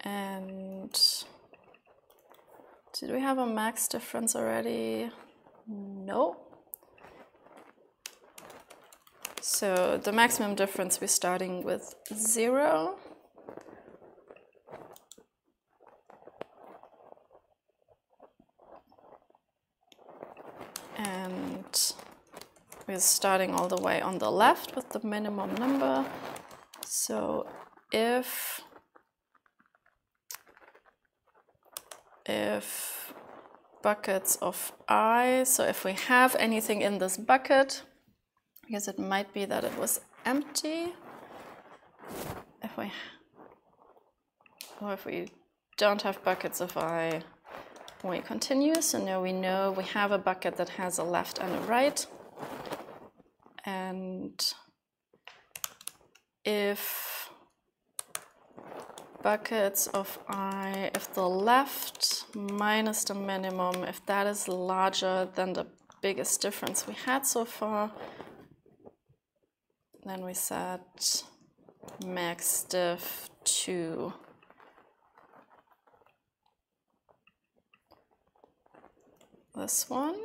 And did we have a max difference already? No. So the maximum difference, we're starting with 0. And we're starting all the way on the left with the minimum number. So if buckets of I, so if we have anything in this bucket, because it might be that it was empty, if we don't have buckets of I, we continue. So now we know we have a bucket that has a left and a right. And if buckets of I, if the left minus the minimum, if that is larger than the biggest difference we had so far, then we set max diff to this one.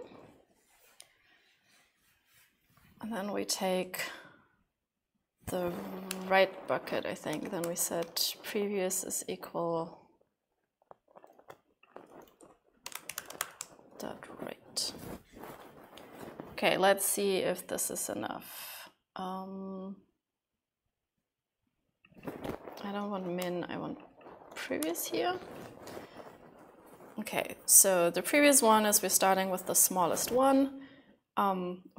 And then we take the right bucket, I think. Then we set previous is equal dot right. Okay, let's see if this is enough. I don't want min, I want previous here. Okay, so the previous one is we're starting with the smallest one.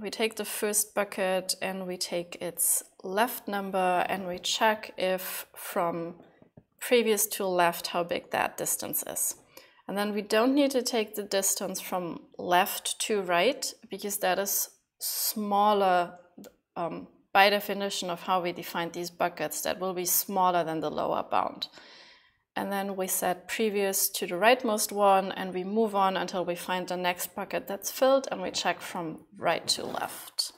We take the first bucket and we take its left number and we check if from previous to left how big that distance is. And then we don't need to take the distance from left to right because that is smaller by definition of how we define these buckets. That will be smaller than the lower bound. And then we set previous to the rightmost one and we move on until we find the next bucket that's filled and we check from right to left.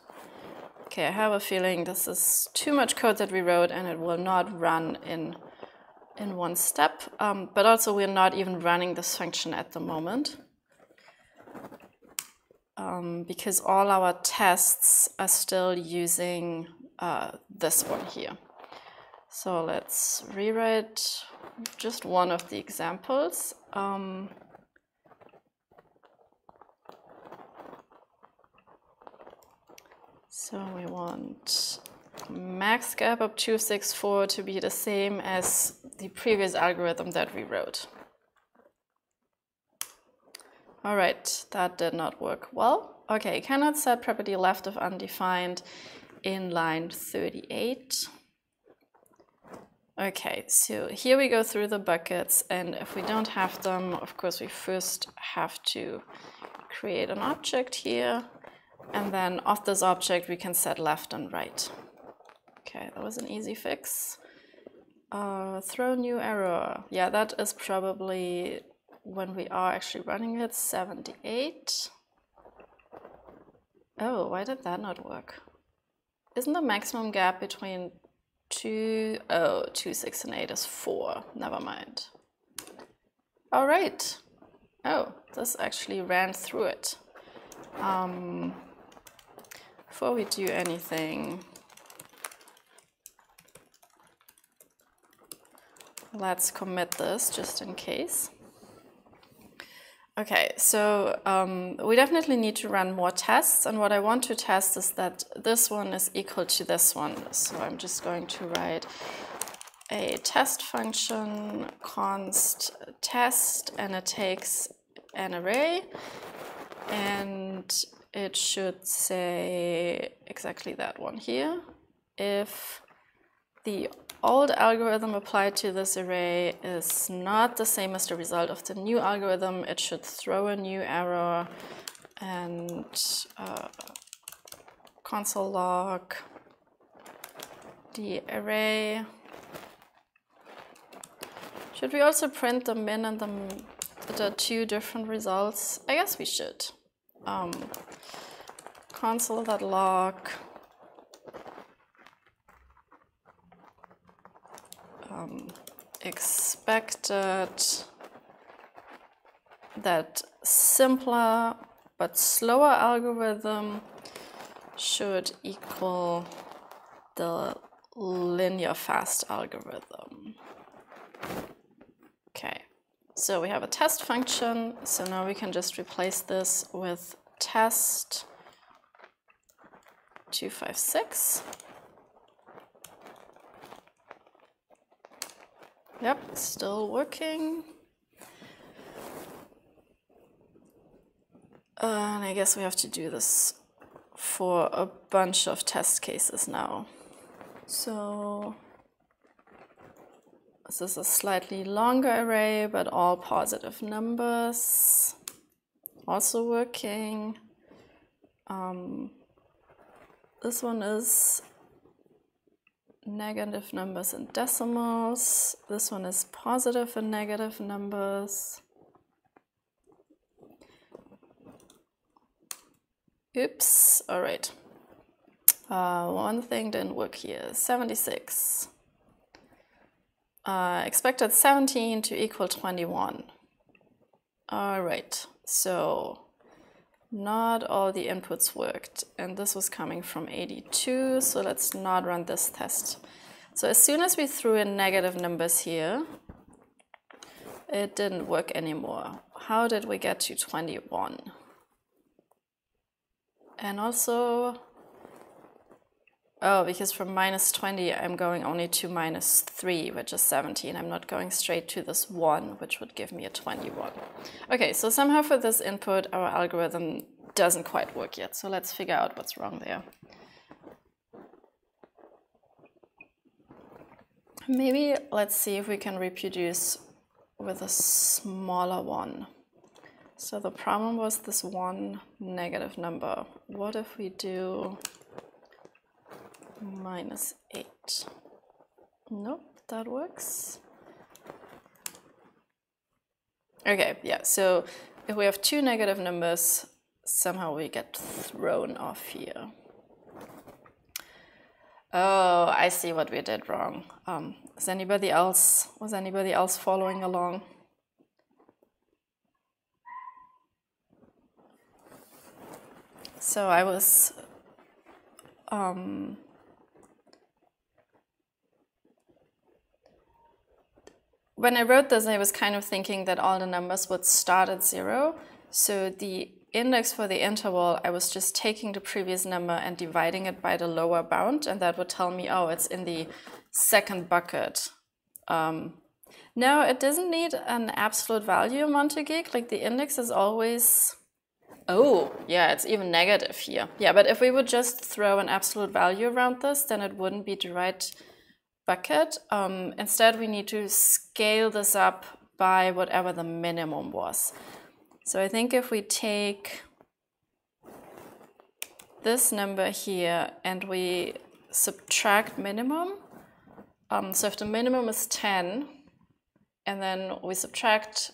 Okay, I have a feeling this is too much code that we wrote and it will not run in one step, but also we're not even running this function at the moment because all our tests are still using this one here. So let's rewrite just one of the examples. So we want max gap of 264 to be the same as the previous algorithm that we wrote. All right, that did not work well. Okay, cannot set property left of undefined in line 38. Okay, so here we go through the buckets, and if we don't have them, of course, we first have to create an object here, and then of this object we can set left and right. Okay, that was an easy fix. Throw new error. Yeah, that is probably when we are actually running it, 78. Oh, why did that not work? Isn't the maximum gap between 2, 6, and 8 is 4. Never mind. All right. Oh, this actually ran through it. Before we do anything, let's commit this just in case. Okay, so we definitely need to run more tests, and what I want to test is that this one is equal to this one. So I'm just going to write a test function, const test, and it takes an array, and it should say exactly that one here. If the old algorithm applied to this array is not the same as the result of the new algorithm, it should throw a new error, and console log the array. Should we also print the min and the two different results? I guess we should. Console.log expected that simpler but slower algorithm should equal the linear fast algorithm. Okay, so we have a test function, so now we can just replace this with test 256. Yep, still working. And I guess we have to do this for a bunch of test cases now. So this is a slightly longer array, but all positive numbers. Also working. This one is negative numbers and decimals. This one is positive and negative numbers. Oops, all right. One thing didn't work here, 76. Expected 17 to equal 21. All right, so not all the inputs worked. And this was coming from 82, so let's not run this test. So as soon as we threw in negative numbers here, it didn't work anymore. How did we get to 21? And also, oh, because from minus 20, I'm going only to minus 3, which is 17. I'm not going straight to this 1, which would give me a 21. Okay, so somehow for this input, our algorithm doesn't quite work yet. So let's figure out what's wrong there. Maybe let's see if we can reproduce with a smaller one. So the problem was this one negative number. What if we do minus 8? Nope, that works. Okay, yeah, so if we have two negative numbers, somehow we get thrown off here. Oh, I see what we did wrong. Was anybody else following along? So I was when I wrote this, I was kind of thinking that all the numbers would start at 0. So the index for the interval, I was just taking the previous number and dividing it by the lower bound, and that would tell me, oh, it's in the second bucket. No, it doesn't need an absolute value, Montegig. Like the index is always, oh, yeah, it's even negative here. Yeah, but if we would just throw an absolute value around this, then it wouldn't be the right bucket. Instead, we need to scale this up by whatever the minimum was. So I think if we take this number here and we subtract minimum, so if the minimum is 10, and then we subtract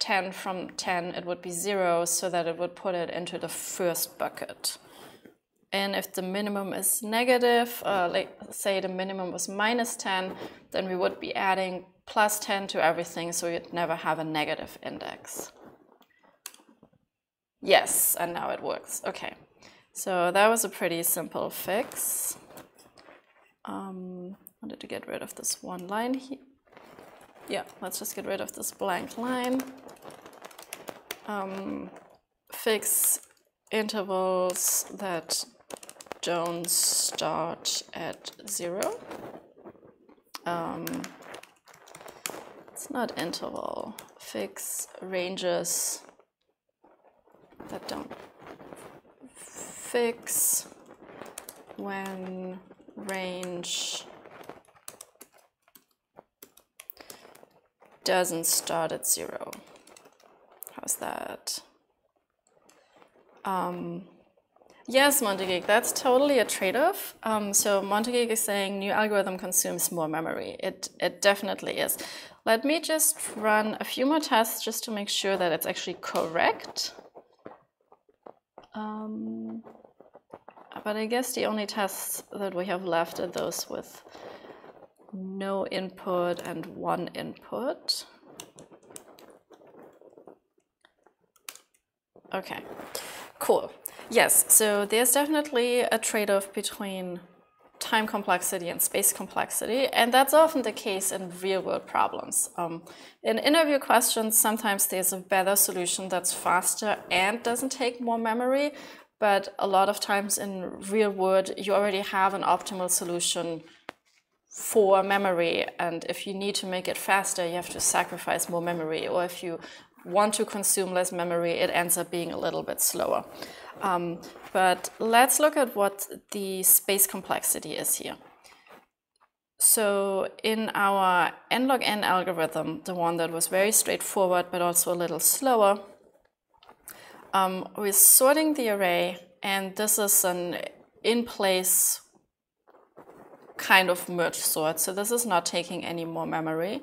10 from 10, it would be 0, so that it would put it into the first bucket. And if the minimum is negative, like say the minimum was minus 10, then we would be adding plus 10 to everything, so you'd never have a negative index. Yes, and now it works. Okay, so that was a pretty simple fix. Wanted to get rid of this one line here. Yeah, let's just get rid of this blank line. Fix intervals that don't start at 0. It's not interval. Fix ranges that don't. Fix when range doesn't start at 0. How's that? Yes, Montegig, that's totally a trade-off. So Montegig is saying new algorithm consumes more memory. It definitely is. Let me just run a few more tests just to make sure that it's actually correct. But I guess the only tests that we have left are those with no input and one input. Okay, cool. Yes, so there's definitely a trade-off between time complexity and space complexity, and that's often the case in real-world problems. In interview questions, sometimes there's a better solution that's faster and doesn't take more memory, but a lot of times in real world, you already have an optimal solution for memory, and if you need to make it faster, you have to sacrifice more memory, or if you want to consume less memory, it ends up being a little bit slower. But let's look at what the space complexity is here. So in our n log n algorithm, the one that was very straightforward but also a little slower, we're sorting the array, and this is an in-place kind of merge sort. So this is not taking any more memory.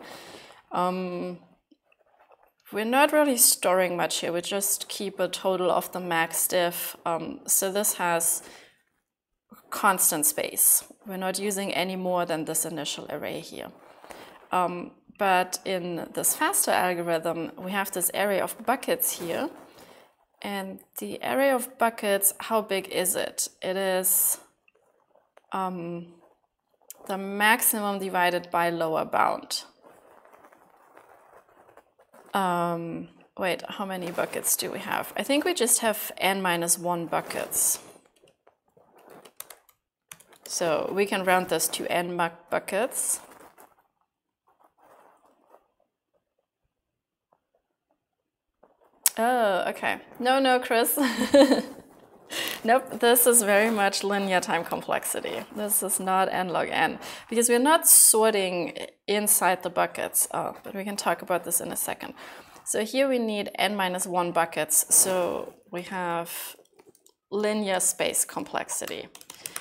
We're not really storing much here. We just keep a total of the max diff. So this has constant space. We're not using any more than this initial array here. But in this faster algorithm, we have this array of buckets here. And the array of buckets, how big is it? It is the maximum divided by lower bound. Wait, how many buckets do we have? I think we just have n-1 buckets. So we can round this to n buckets. Oh, okay. No, Chris. Nope, this is very much linear time complexity. This is not n log n, because we're not sorting inside the buckets, but we can talk about this in a second. So here we need n-1 buckets, so we have linear space complexity.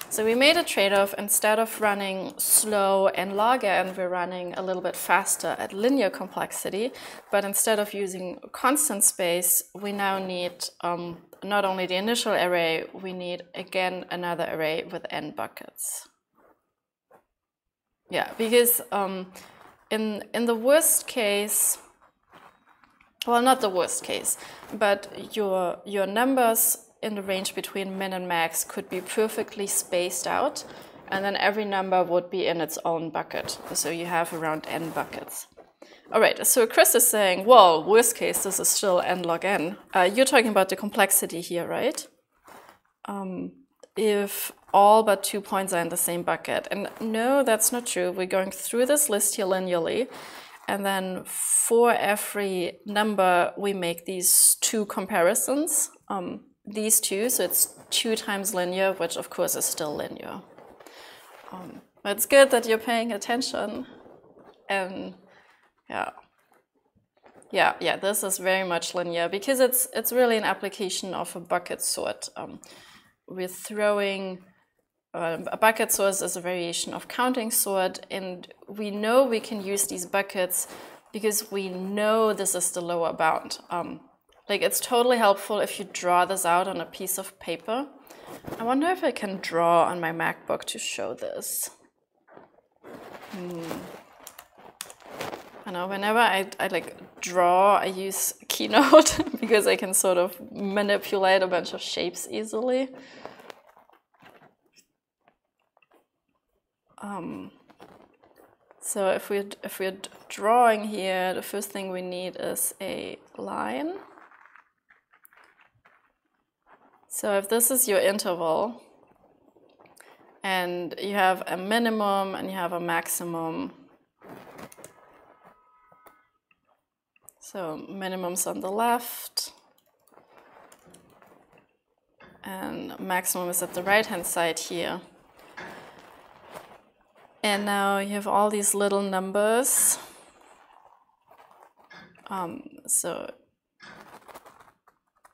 So we made a trade-off. Instead of running slow and log n, we're running a little bit faster at linear complexity. But instead of using constant space, we now need not only the initial array, we need again another array with n buckets. Yeah, because in the worst case, well, not the worst case, but your numbers in the range between min and max could be perfectly spaced out, and then every number would be in its own bucket. So you have around n buckets. All right, so Chris is saying, well, worst case, this is still n log n. You're talking about the complexity here, right? If all but 2 points are in the same bucket. And no, that's not true. We're going through this list here linearly, and then for every number, we make these two comparisons. These two, so it's 2 times linear, which of course is still linear. But it's good that you're paying attention. And yeah, this is very much linear because it's really an application of a bucket sort. We're throwing a bucket sort is a variation of counting sort, and we know we can use these buckets because we know this is the lower bound. Like, it's totally helpful if you draw this out on a piece of paper. I wonder if I can draw on my MacBook to show this. I know, whenever I like draw, I use Keynote because I can sort of manipulate a bunch of shapes easily. So if we're drawing here, the first thing we need is a line. So if this is your interval, and you have a minimum and you have a maximum, so minimum's on the left, and maximum is at the right-hand side here. And now you have all these little numbers. So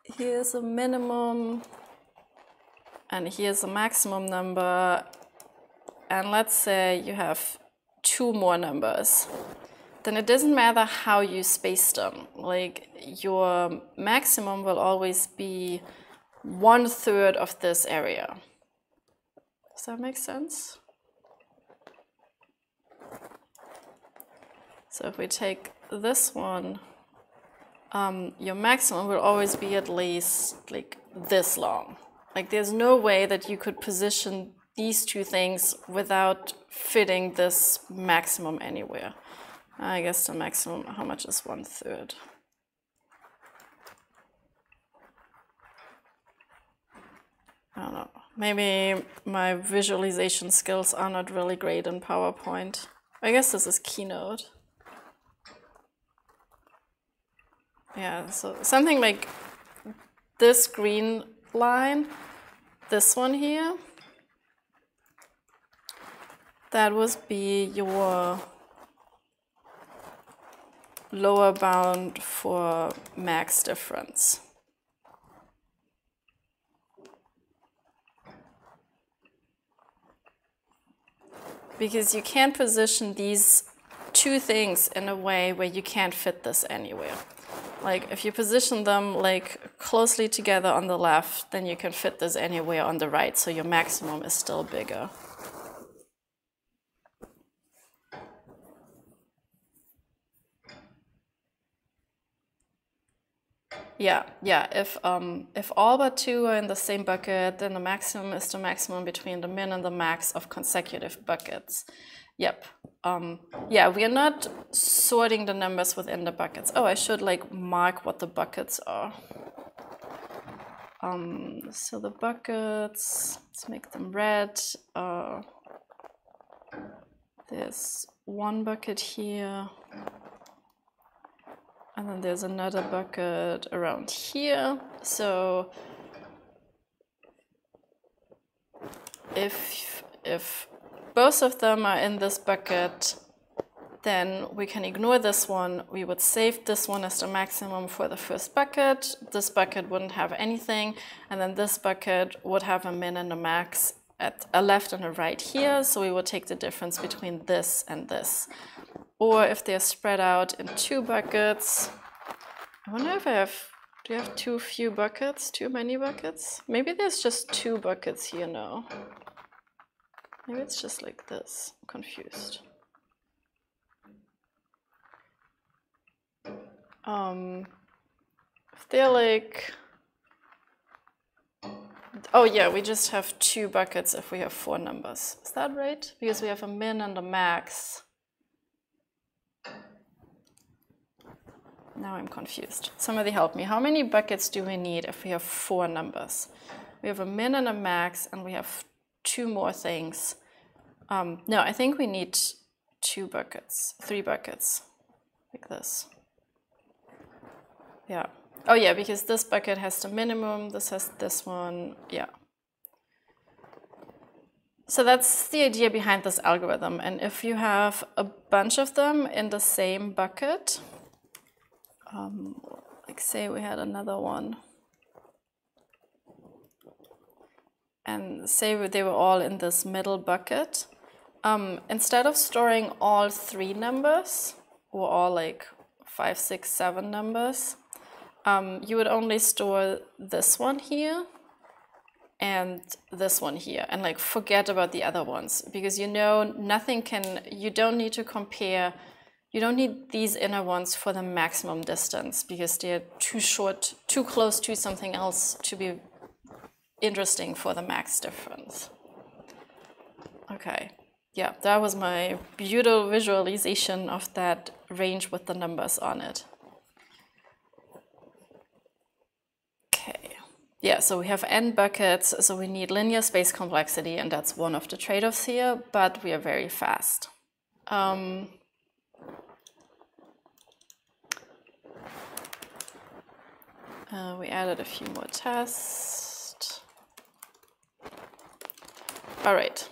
here's a minimum, and here's a maximum number. And let's say you have 2 more numbers. Then it doesn't matter how you space them. Like, your maximum will always be 1/3 of this area. Does that make sense? So if we take this one, your maximum will always be at least like this long. Like, there's no way that you could position these two things without fitting this maximum anywhere. I guess the maximum, how much is 1/3? I don't know. Maybe my visualization skills are not really great in PowerPoint. I guess this is Keynote. Yeah, so something like this green line, this one here, that would be your lower bound for max difference. Because you can't position these two things in a way where you can't fit this anywhere. Like, if you position them like closely together on the left, then you can fit this anywhere on the right, so your maximum is still bigger. Yeah. If all but 2 are in the same bucket, then the maximum is the maximum between the min and the max of consecutive buckets. Yep. Yeah, we are not sorting the numbers within the buckets. Oh, I should like mark what the buckets are. So the buckets, let's make them red. There's one bucket here. And then there's another bucket around here. So if both of them are in this bucket, then we can ignore this one. We would save this one as the maximum for the first bucket. This bucket wouldn't have anything. And then this bucket would have a min and a max at a left and a right here. So we would take the difference between this and this. Or if they're spread out in 2 buckets, I wonder if do you have too few buckets, too many buckets? Maybe there's just 2 buckets here now. Maybe it's just like this, I'm confused. If they're like, oh yeah, we just have 2 buckets if we have 4 numbers. Is that right? Because we have a min and a max. Now I'm confused. Somebody help me. How many buckets do we need if we have 4 numbers? We have a min and a max, and we have 2 more things. No, I think we need 2 buckets, 3 buckets, like this. Yeah. Oh yeah, because this bucket has the minimum, this has this one, yeah. So that's the idea behind this algorithm. And if you have a bunch of them in the same bucket, like say we had another one, and say they were all in this middle bucket, instead of storing all 3 numbers, or all like 5, 6, 7 numbers, you would only store this one here and this one here, and like forget about the other ones, because you know nothing can, you don't need to compare, you don't need these inner ones for the maximum distance, because they're too short, too close to something else to be interesting for the max difference. Okay, yeah, that was my beautiful visualization of that range with the numbers on it. Okay, yeah, so we have n buckets, so we need linear space complexity, and that's one of the trade-offs here, but we are very fast. We added a few more tests. All right.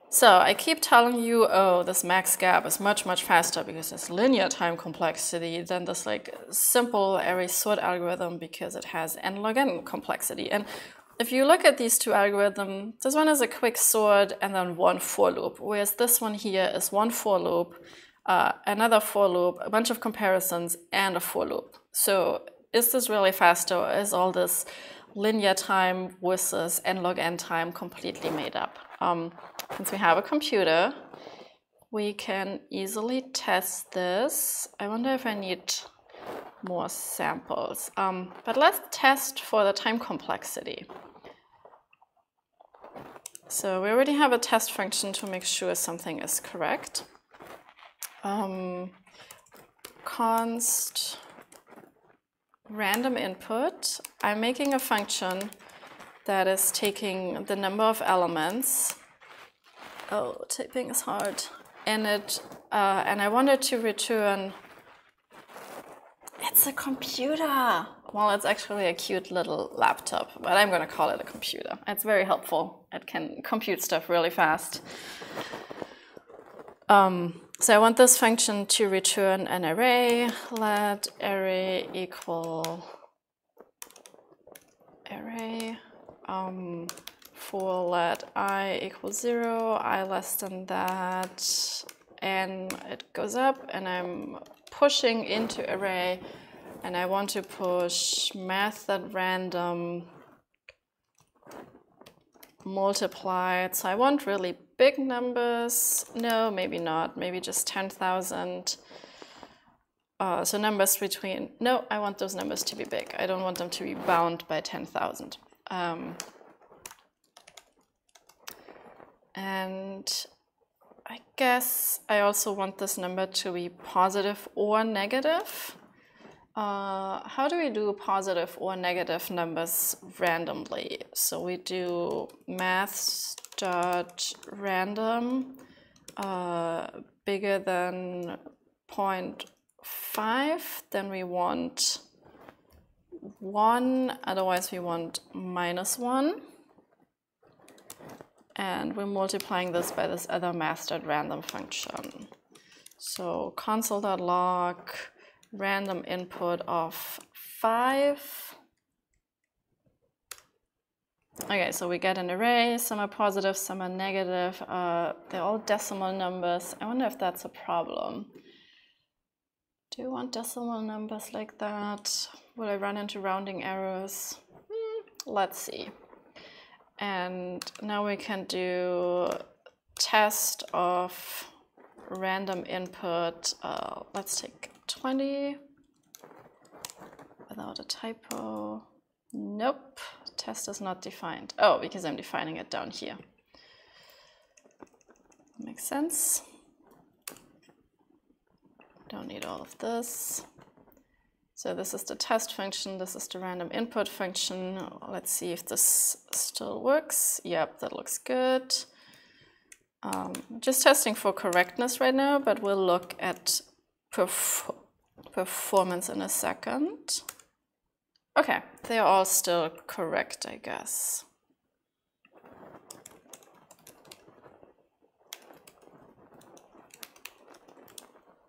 So I keep telling you, oh, this max gap is much, much faster because it's linear time complexity than this like simple array sort algorithm because it has n log n complexity. And if you look at these 2 algorithms, this one is a quick sort and then one for loop, whereas this one here is one for loop, another for loop, a bunch of comparisons, and a for loop. So is this really faster, or is all this linear time versus n log n time completely made up? Since we have a computer, we can easily test this. I wonder if I need more samples. But let's test for the time complexity. So we already have a test function to make sure something is correct. Const random input. I'm making a function that is taking the number of elements. Oh, typing is hard. And I wanted to return. It's a computer. Well, it's actually a cute little laptop, but I'm going to call it a computer. It's very helpful. It can compute stuff really fast. So I want this function to return an array. Let array equal array. For let I equal 0, I less than that, and it goes up, and I'm pushing into array, and I want to push method random multiplied. So I want really big numbers. No, maybe not. Maybe just 10,000. So numbers between, no, I want those numbers to be big. I don't want them to be bound by 10,000. And I guess I also want this number to be positive or negative. How do we do positive or negative numbers randomly? So we do maths.random bigger than 0.5, then we want 1, otherwise we want -1. And we're multiplying this by this other math.random function. So console.log random input of 5. Okay, so we get an array, some are positive, some are negative. They're all decimal numbers. I wonder if that's a problem. Do you want decimal numbers like that? Will I run into rounding errors? Let's see. And now we can do test of random input. Let's take 20 without a typo. Nope, test is not defined. Oh, because I'm defining it down here. Makes sense. Don't need all of this. So this is the test function, this is the random input function. Let's see if this still works. Yep, that looks good. Just testing for correctness right now, but we'll look at performance in a second. Okay, they're all still correct, I guess.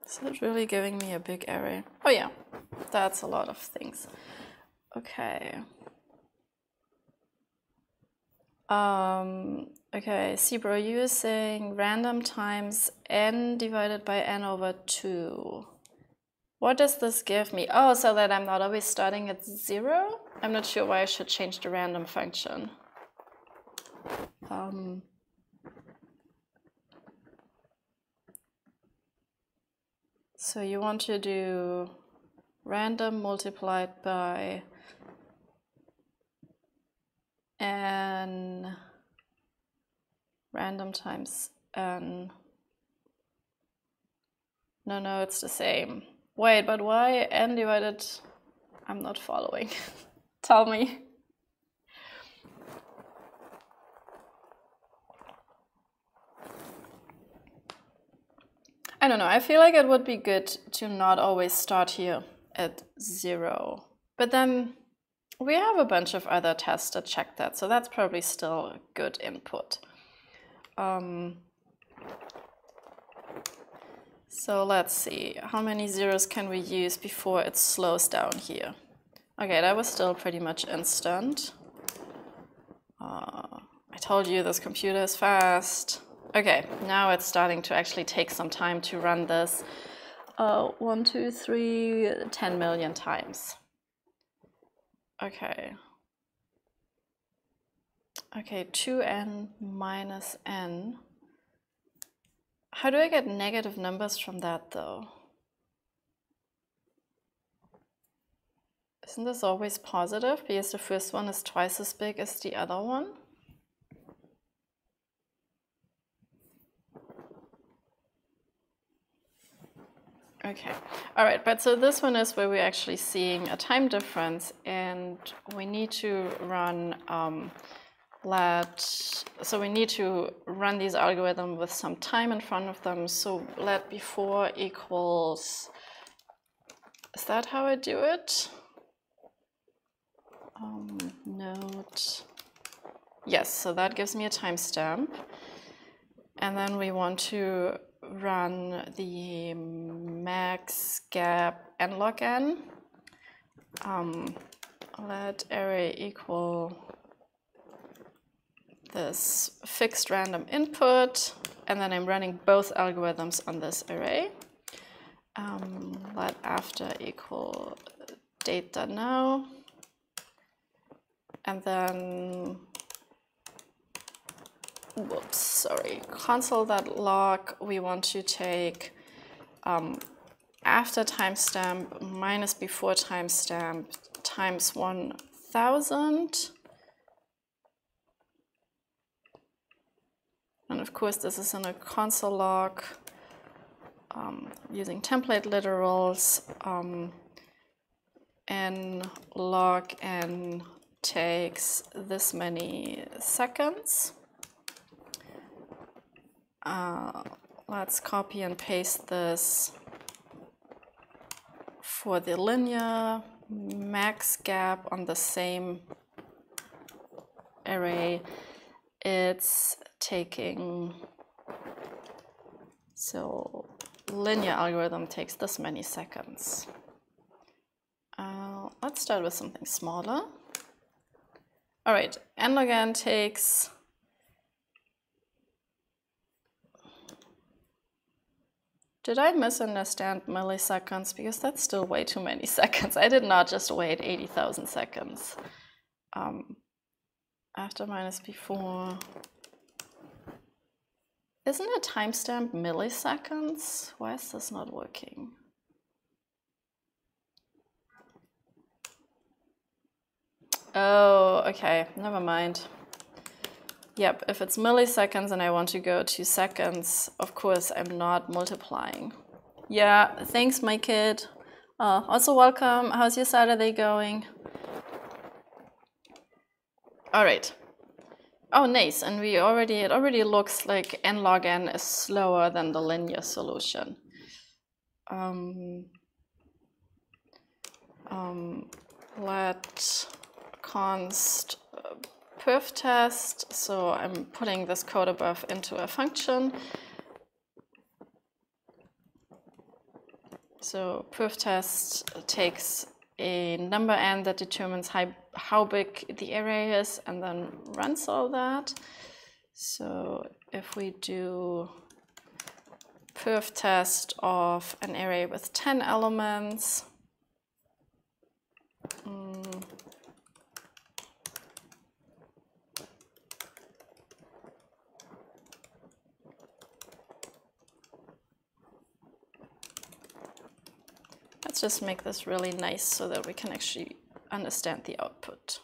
Is it really giving me a big array? Oh yeah, that's a lot of things. Okay. Okay, Cbro, you are saying random times n divided by n over 2. What does this give me? Oh, so that I'm not always starting at 0? I'm not sure why I should change the random function. So you want to do random multiplied by n random times n. No, it's the same. Wait, but why n divided? I'm not following. Tell me. I don't know, I feel like it would be good to not always start here at 0. But then we have a bunch of other tests that check that, so that's probably still good input. So let's see, how many zeros can we use before it slows down here? Okay, that was still pretty much instant. I told you this computer is fast. Okay, now it's starting to actually take some time to run this 1, 2, 3, 10 million times. Okay. Okay, 2n minus n. How do I get negative numbers from that though? Isn't this always positive because the first one is twice as big as the other one? Okay, all right, but so this one is where we're actually seeing a time difference, and we need to run so we need to run these algorithms with some time in front of them. So let before equals, is that how I do it? Node, yes, so that gives me a timestamp, and then we want to run the max gap n log n. Let array equal this fixed random input, and then I'm running both algorithms on this array. Let after equal date.now, and then whoops, sorry, console.log, we want to take after timestamp minus before timestamp times 1000. And of course, this is in a console log using template literals. N log n takes this many seconds. Let's copy and paste this for the linear max gap on the same array. It's taking, so linear algorithm takes this many seconds. Let's start with something smaller. All right, n log n takes, did I misunderstand milliseconds? Because that's still way too many seconds. I did not just wait 80,000 seconds. After minus before. Isn't a timestamp milliseconds? Why is this not working? Oh, okay, never mind. Yep, if it's milliseconds and I want to go to seconds, of course I'm not multiplying. Yeah, thanks my kid. Also welcome, how's your Saturday going? All right. Oh, nice, and it already looks like n log n is slower than the linear solution. Let const perf test, so I'm putting this code above into a function. So perf test takes a number n that determines how big the array is and then runs all that. So if we do perf test of an array with 10 elements, let's just make this really nice so that we can actually understand the output.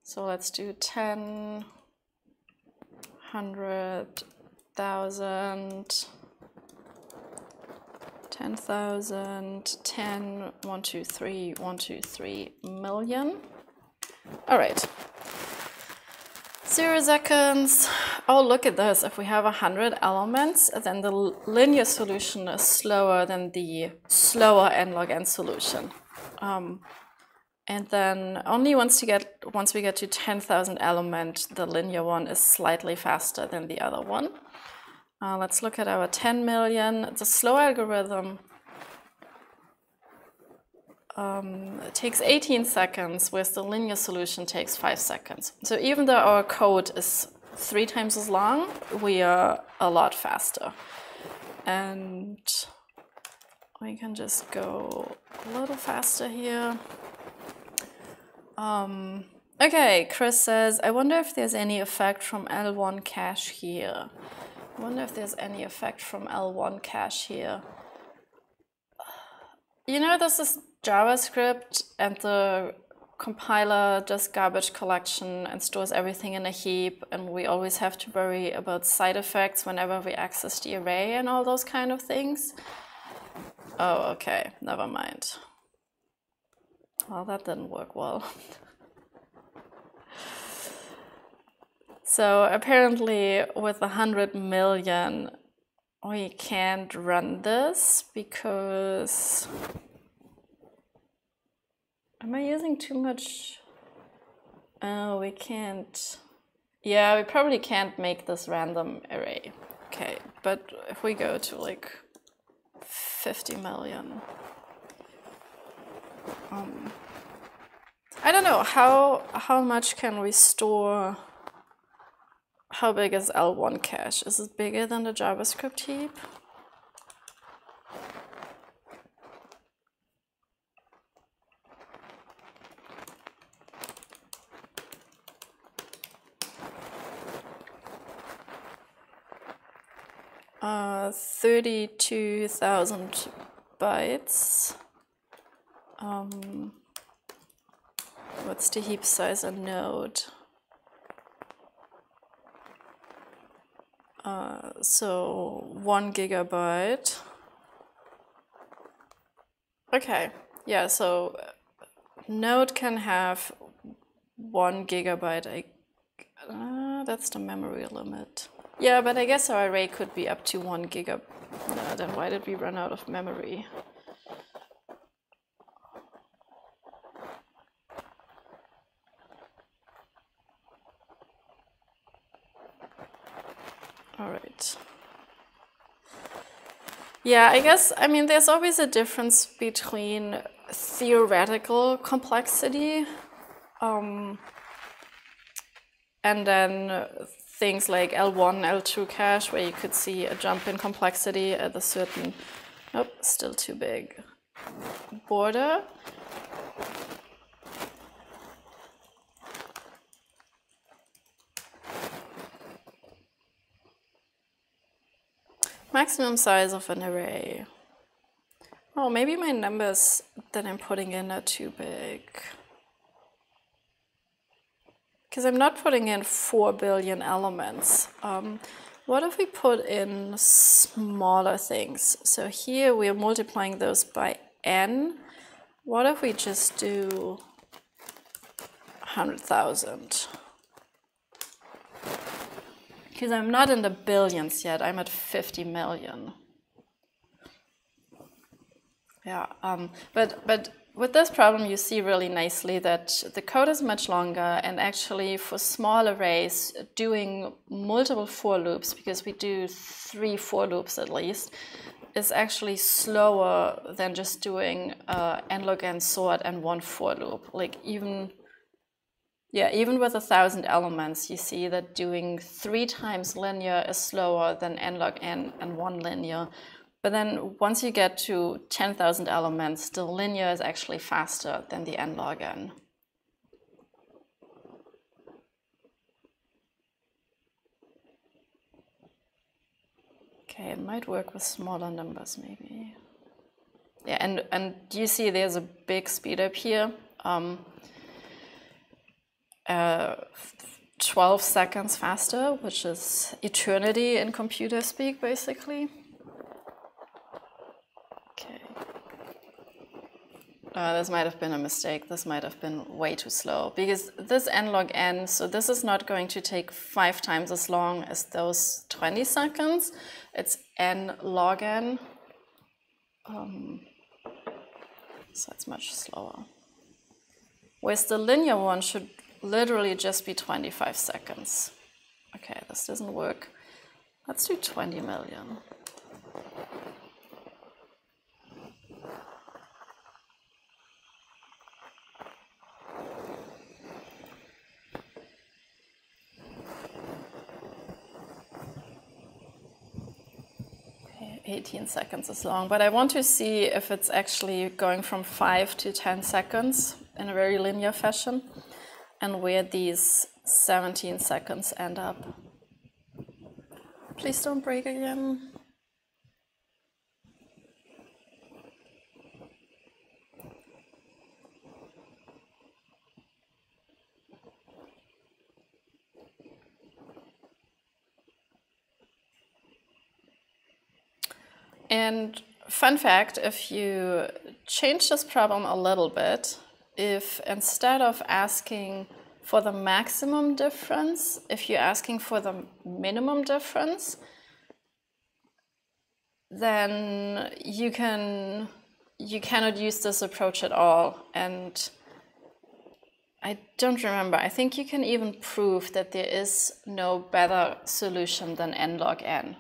So let's do 10, 100, 1,000, 10,000, 10, 1, 2, 3, 1, 2, 3 million. All right. 0 seconds. Oh, look at this. If we have 100 elements, then the linear solution is slower than the slower n log n solution. And then only once we get to 10,000 elements, the linear one is slightly faster than the other one. Let's look at our 10 million. The slow algorithm it takes 18 seconds, whereas the linear solution takes 5 seconds. So even though our code is 3 times as long, we are a lot faster. And we can just go a little faster here. Okay, Chris says, I wonder if there's any effect from L1 cache here. I wonder if there's any effect from L1 cache here. You know, this is JavaScript, and the compiler does garbage collection and stores everything in a heap, and we always have to worry about side effects whenever we access the array and all those kind of things. Oh, okay, never mind. Well, that didn't work well. So apparently with 100 million, we can't run this because... Am I using too much? Oh, we can't. Yeah, we probably can't make this random array. Okay, but if we go to like 50 million. I don't know, how much can we store? How big is L1 cache? Is it bigger than the JavaScript heap? 32,000 bytes. What's the heap size on Node? So 1 gigabyte. Okay, yeah, so Node can have 1 gigabyte. That's the memory limit. Yeah, but I guess our array could be up to 1 gigabyte. No, then why did we run out of memory? All right. Yeah, I guess, I mean, there's always a difference between theoretical complexity and then things like L1, L2 cache, where you could see a jump in complexity at a certain, nope, still too big, border. Maximum size of an array. Oh, maybe my numbers that I'm putting in are too big. Because I'm not putting in 4 billion elements. What if we put in smaller things? So here we are multiplying those by n. What if we just do 100,000? Because I'm not in the billions yet, I'm at 50 million. Yeah, but with this problem you see really nicely that the code is much longer, and actually for small arrays doing multiple for loops, because we do 3 for loops at least, is actually slower than just doing n log n sort and 1 for loop. Like even with 1,000 elements, you see that doing 3 times linear is slower than n log n and 1 linear. But then once you get to 10,000 elements, the linear is actually faster than the n log n. Okay, it might work with smaller numbers maybe. Yeah, and you see there's a big speed up here. 12 seconds faster, which is eternity in computer speak, basically. Okay. This might have been a mistake. This might have been way too slow, because this n log n, so this is not going to take 5 times as long as those 20 seconds. It's n log n. So it's much slower. Whereas the linear one should literally just be 25 seconds. Okay, this doesn't work. Let's do 20 million. Okay, 18 seconds is long, but I want to see if it's actually going from 5 to 10 seconds in a very linear fashion, and where these 17 seconds end up. Please don't break again. And fun fact, if you change this problem a little bit, if instead of asking for the maximum difference, if you're asking for the minimum difference, then you cannot use this approach at all. And I don't remember, I think you can even prove that there is no better solution than n log n.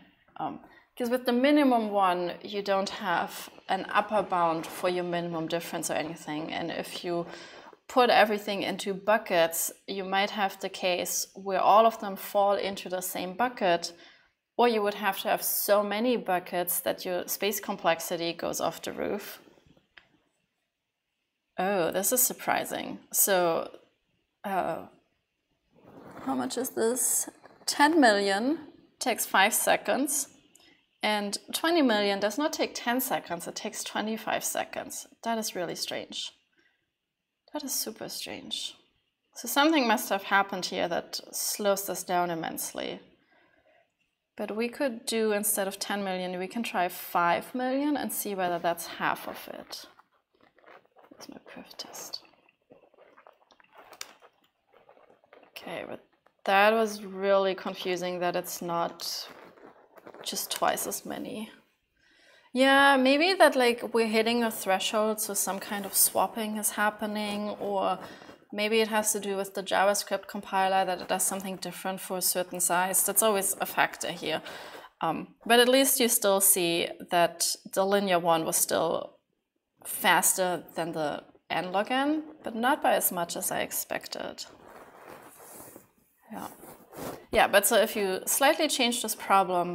Because with the minimum one, you don't have an upper bound for your minimum difference or anything. And if you put everything into buckets, you might have the case where all of them fall into the same bucket, or you would have to have so many buckets that your space complexity goes off the roof. Oh, this is surprising. So, how much is this? 10 million takes 5 seconds. And 20 million does not take 10 seconds, it takes 25 seconds. That is really strange. That is super strange. So something must have happened here that slows this down immensely. But we could do, instead of 10 million, we can try 5 million and see whether that's half of it. That's my perf test. Okay, but that was really confusing that it's not just twice as many. Yeah, maybe that like we're hitting a threshold, so some kind of swapping is happening, or maybe it has to do with the JavaScript compiler, that it does something different for a certain size. That's always a factor here. But at least you still see that the linear one was still faster than the n log n, but not by as much as I expected. Yeah, but so if you slightly change this problem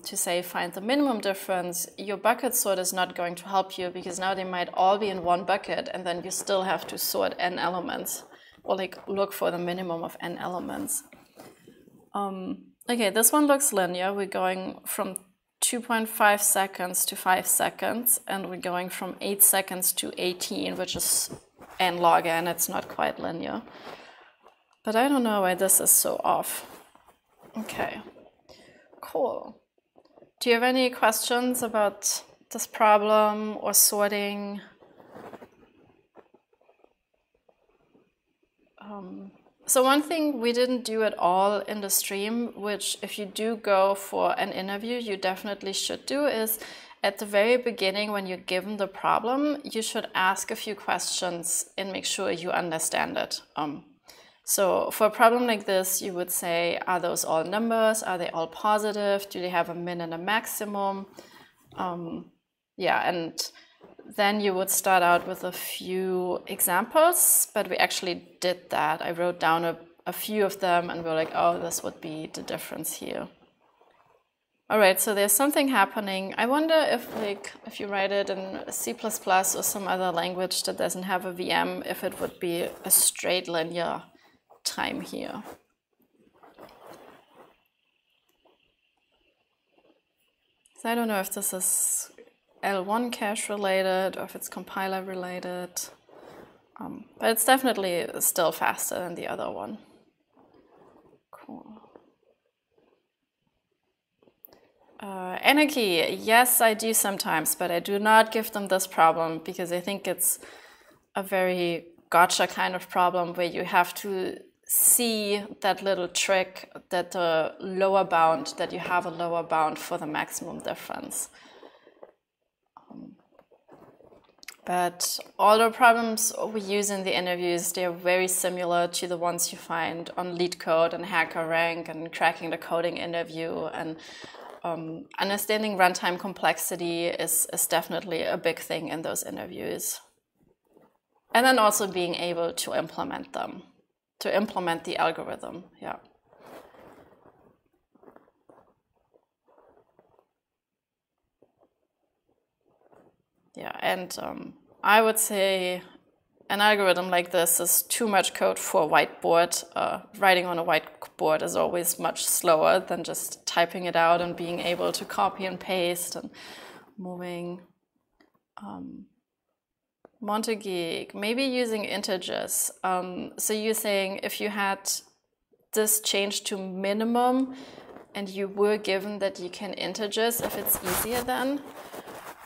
to say find the minimum difference, your bucket sort is not going to help you, because now they might all be in one bucket and then you still have to sort n elements, or like look for the minimum of n elements. Okay, this one looks linear. We're going from 2.5 seconds to 5 seconds, and we're going from 8 seconds to 18, which is n log n. It's not quite linear. But I don't know why this is so off. Okay, cool. Do you have any questions about this problem or sorting? So one thing we didn't do at all in the stream, which if you do go for an interview, you definitely should do, is at the very beginning when you're given the problem, you should ask a few questions and make sure you understand it. So for a problem like this, you would say, are those all numbers? Are they all positive? Do they have a min and a maximum? Yeah, and then you would start out with a few examples, but we actually did that. I wrote down a few of them and we're like, oh, this would be the difference here. All right, so there's something happening. I wonder if you write it in C++ or some other language that doesn't have a VM, if it would be a straight linear time here. So I don't know if this is L1 cache related or if it's compiler related, but it's definitely still faster than the other one. Cool. Anarchy, yes, I do sometimes, but I do not give them this problem because I think it's a very gotcha kind of problem where you have to see that little trick that the lower bound, that you have a lower bound for the maximum difference. But all the problems we use in the interviews, they're very similar to the ones you find on LeetCode and HackerRank and cracking the coding interview. And understanding runtime complexity is definitely a big thing in those interviews. And then also being able to implement them, to implement the algorithm, yeah. Yeah, and I would say an algorithm like this is too much code for a whiteboard. Writing on a whiteboard is always much slower than just typing it out and being able to copy and paste and moving. Montague, maybe using integers. So you're saying if you had this changed to minimum and you were given that you can integers, if it's easier then?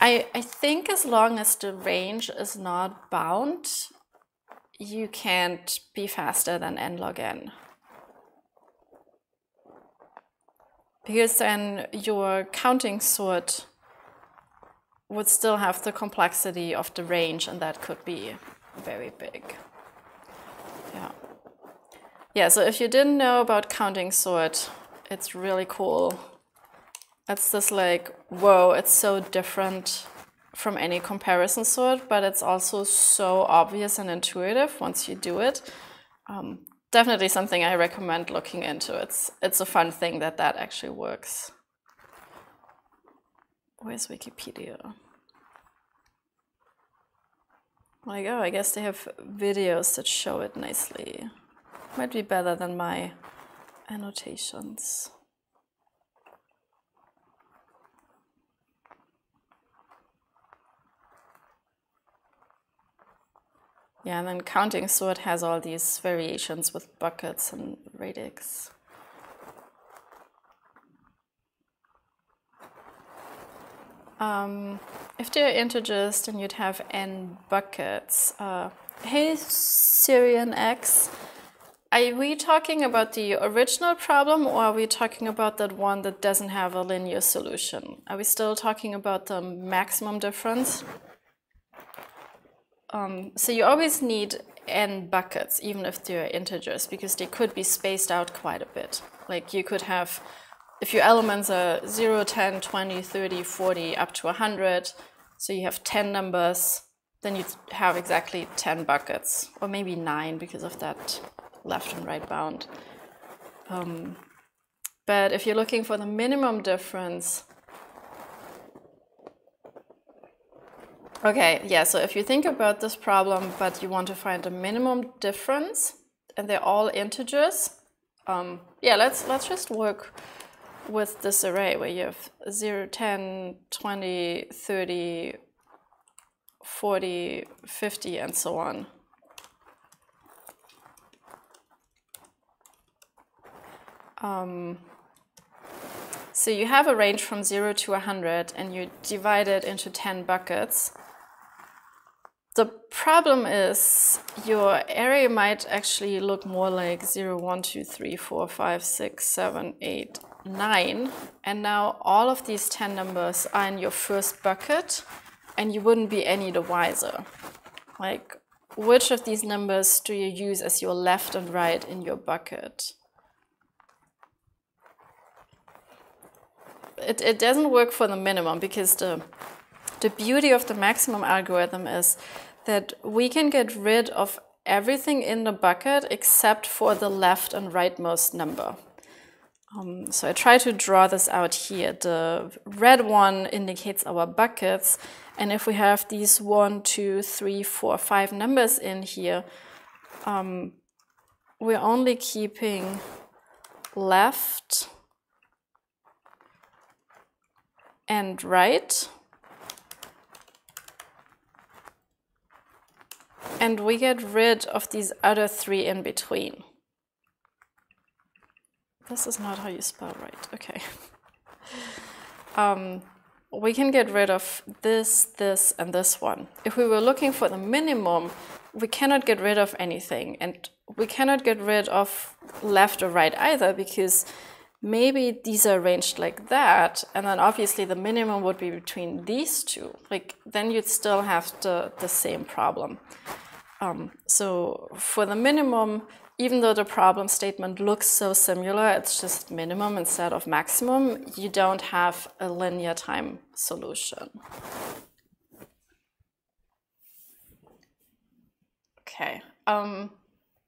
I think as long as the range is not bound, you can't be faster than n log n. Because then your counting sort would still have the complexity of the range, and that could be very big. Yeah. Yeah, so if you didn't know about counting sort, it's really cool. It's this like, whoa, it's so different from any comparison sort, but it's also so obvious and intuitive once you do it. Definitely something I recommend looking into. It's a fun thing that actually works. Where's Wikipedia? Like, oh, I guess they have videos that show it nicely. Might be better than my annotations. Yeah, and then counting sort has all these variations with buckets and radix. If they're integers, then you'd have n buckets. Hey, Syrian X, are we talking about the original problem, or are we talking about that one that doesn't have a linear solution? Are we still talking about the maximum difference? So you always need n buckets, even if they're integers, because they could be spaced out quite a bit. Like you could have, if your elements are 0, 10, 20, 30, 40, up to 100, so you have 10 numbers, then you'd have exactly 10 buckets, or maybe 9 because of that left and right bound. But if you're looking for the minimum difference, okay, yeah, so if you think about this problem, but you want to find a minimum difference, and they're all integers, yeah, let's just work with this array where you have 0, 10, 20, 30, 40, 50, and so on. So you have a range from 0 to 100, and you divide it into 10 buckets. The problem is your array might actually look more like 0, 1, 2, 3, 4, 5, 6, 7, 8, 9. And now all of these 10 numbers are in your first bucket, and you wouldn't be any the wiser. Like, which of these numbers do you use as your left and right in your bucket? It doesn't work for the minimum, because the beauty of the maximum algorithm is that we can get rid of everything in the bucket except for the left and rightmost number. So I try to draw this out here. The red one indicates our buckets, and if we have these 1, 2, 3, 4, 5 numbers in here, we're only keeping left and right, and we get rid of these other 3 in between. This is not how you spell right, okay. We can get rid of this, this, and this one. If we were looking for the minimum, we cannot get rid of anything, and we cannot get rid of left or right either, because maybe these are arranged like that, and then obviously the minimum would be between these two. Like, then you'd still have the same problem. So for the minimum, even though the problem statement looks so similar, it's just minimum instead of maximum, you don't have a linear time solution. Okay.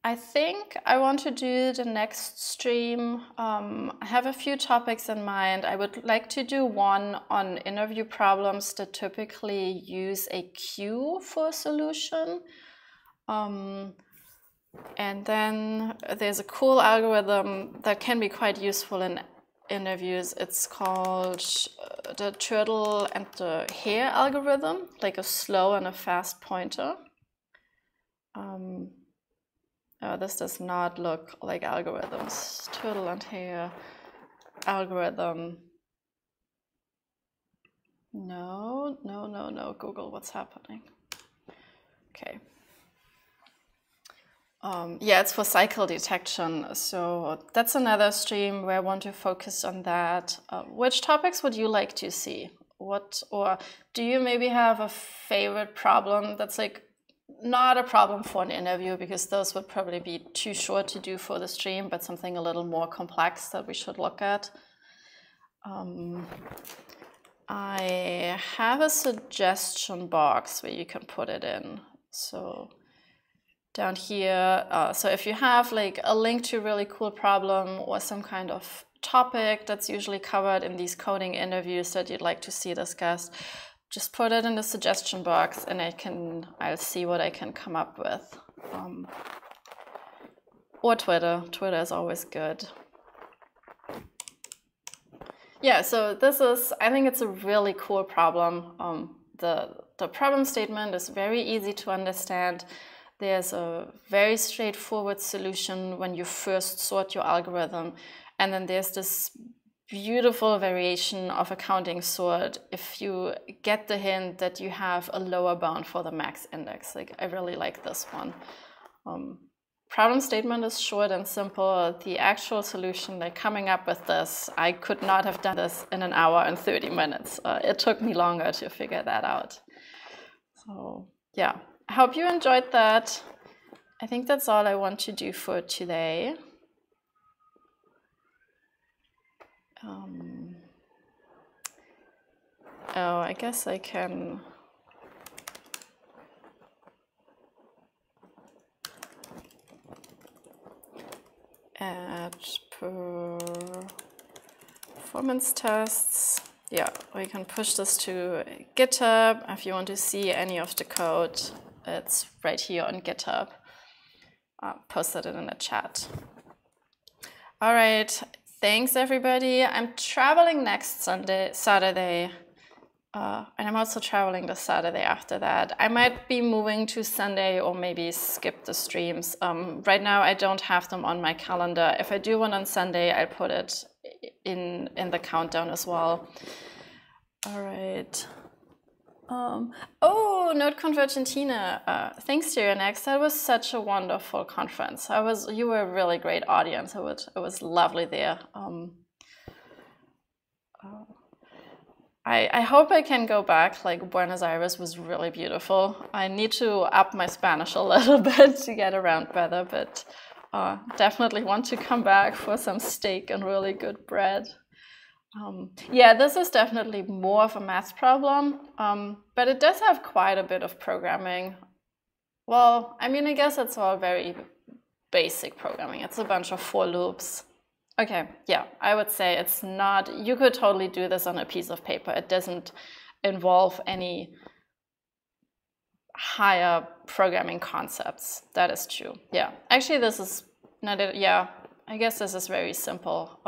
I think I want to do the next stream. I have a few topics in mind. I would like to do one on interview problems that typically use a queue for a solution. And then there's a cool algorithm that can be quite useful in interviews. It's called the turtle and the hare algorithm, like a slow and a fast pointer. Oh, this does not look like algorithms. Turtle and hare algorithm. No, no, no, no. Google, what's happening? Okay. Yeah, it's for cycle detection. So that's another stream where I want to focus on that. Which topics would you like to see? Or do you maybe have a favorite problem that's like not a problem for an interview, because those would probably be too short to do for the stream, but something a little more complex that we should look at? I have a suggestion box where you can put it in. So down here, so if you have like a link to a really cool problem or some kind of topic that's usually covered in these coding interviews that you'd like to see discussed, just put it in the suggestion box, and I'll see what I can come up with. Or Twitter. Twitter is always good. Yeah, so I think it's a really cool problem. The problem statement is very easy to understand. There's a very straightforward solution when you first sort your algorithm. And then there's this beautiful variation of a counting sort if you get the hint that you have a lower bound for the max index. Like, I really like this one. Problem statement is short and simple. The actual solution, like coming up with this, I could not have done this in an hour and 30 minutes. It took me longer to figure that out. So yeah, I hope you enjoyed that. I think that's all I want to do for today. Oh, I guess I can add performance tests. Yeah, we can push this to GitHub. If you want to see any of the code, it's right here on GitHub. Posted it in the chat. All right, thanks everybody. I'm traveling next Saturday. And I'm also traveling the Saturday after that. I might be moving to Sunday or maybe skip the streams. Right now, I don't have them on my calendar. If I do one on Sunday, I'll put it in the countdown as well. All right. Oh, NodeConf Argentina. Thanks, Next. That was such a wonderful conference. You were a really great audience. It was lovely there. I hope I can go back. Like, Buenos Aires was really beautiful. I need to up my Spanish a little bit to get around better, but definitely want to come back for some steak and really good bread. Yeah, this is definitely more of a math problem, but it does have quite a bit of programming. Well, I mean, I guess it's all very basic programming. It's a bunch of for loops. Okay, yeah, I would say it's not, you could totally do this on a piece of paper. It doesn't involve any higher programming concepts. That is true. Yeah, actually this is not it. Yeah, I guess this is very simple.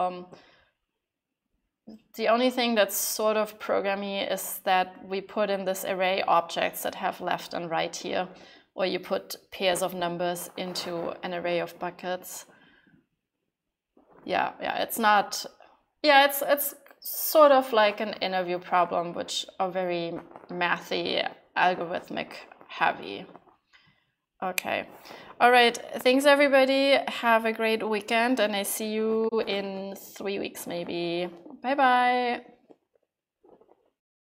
The only thing that's sort of programmy is that we put in this array objects that have left and right here, or you put pairs of numbers into an array of buckets. Yeah, it's not, yeah, it's sort of like an interview problem, which are very mathy, algorithmic heavy. Okay, all right, thanks everybody, have a great weekend, and I see you in 3 weeks maybe. Bye-bye.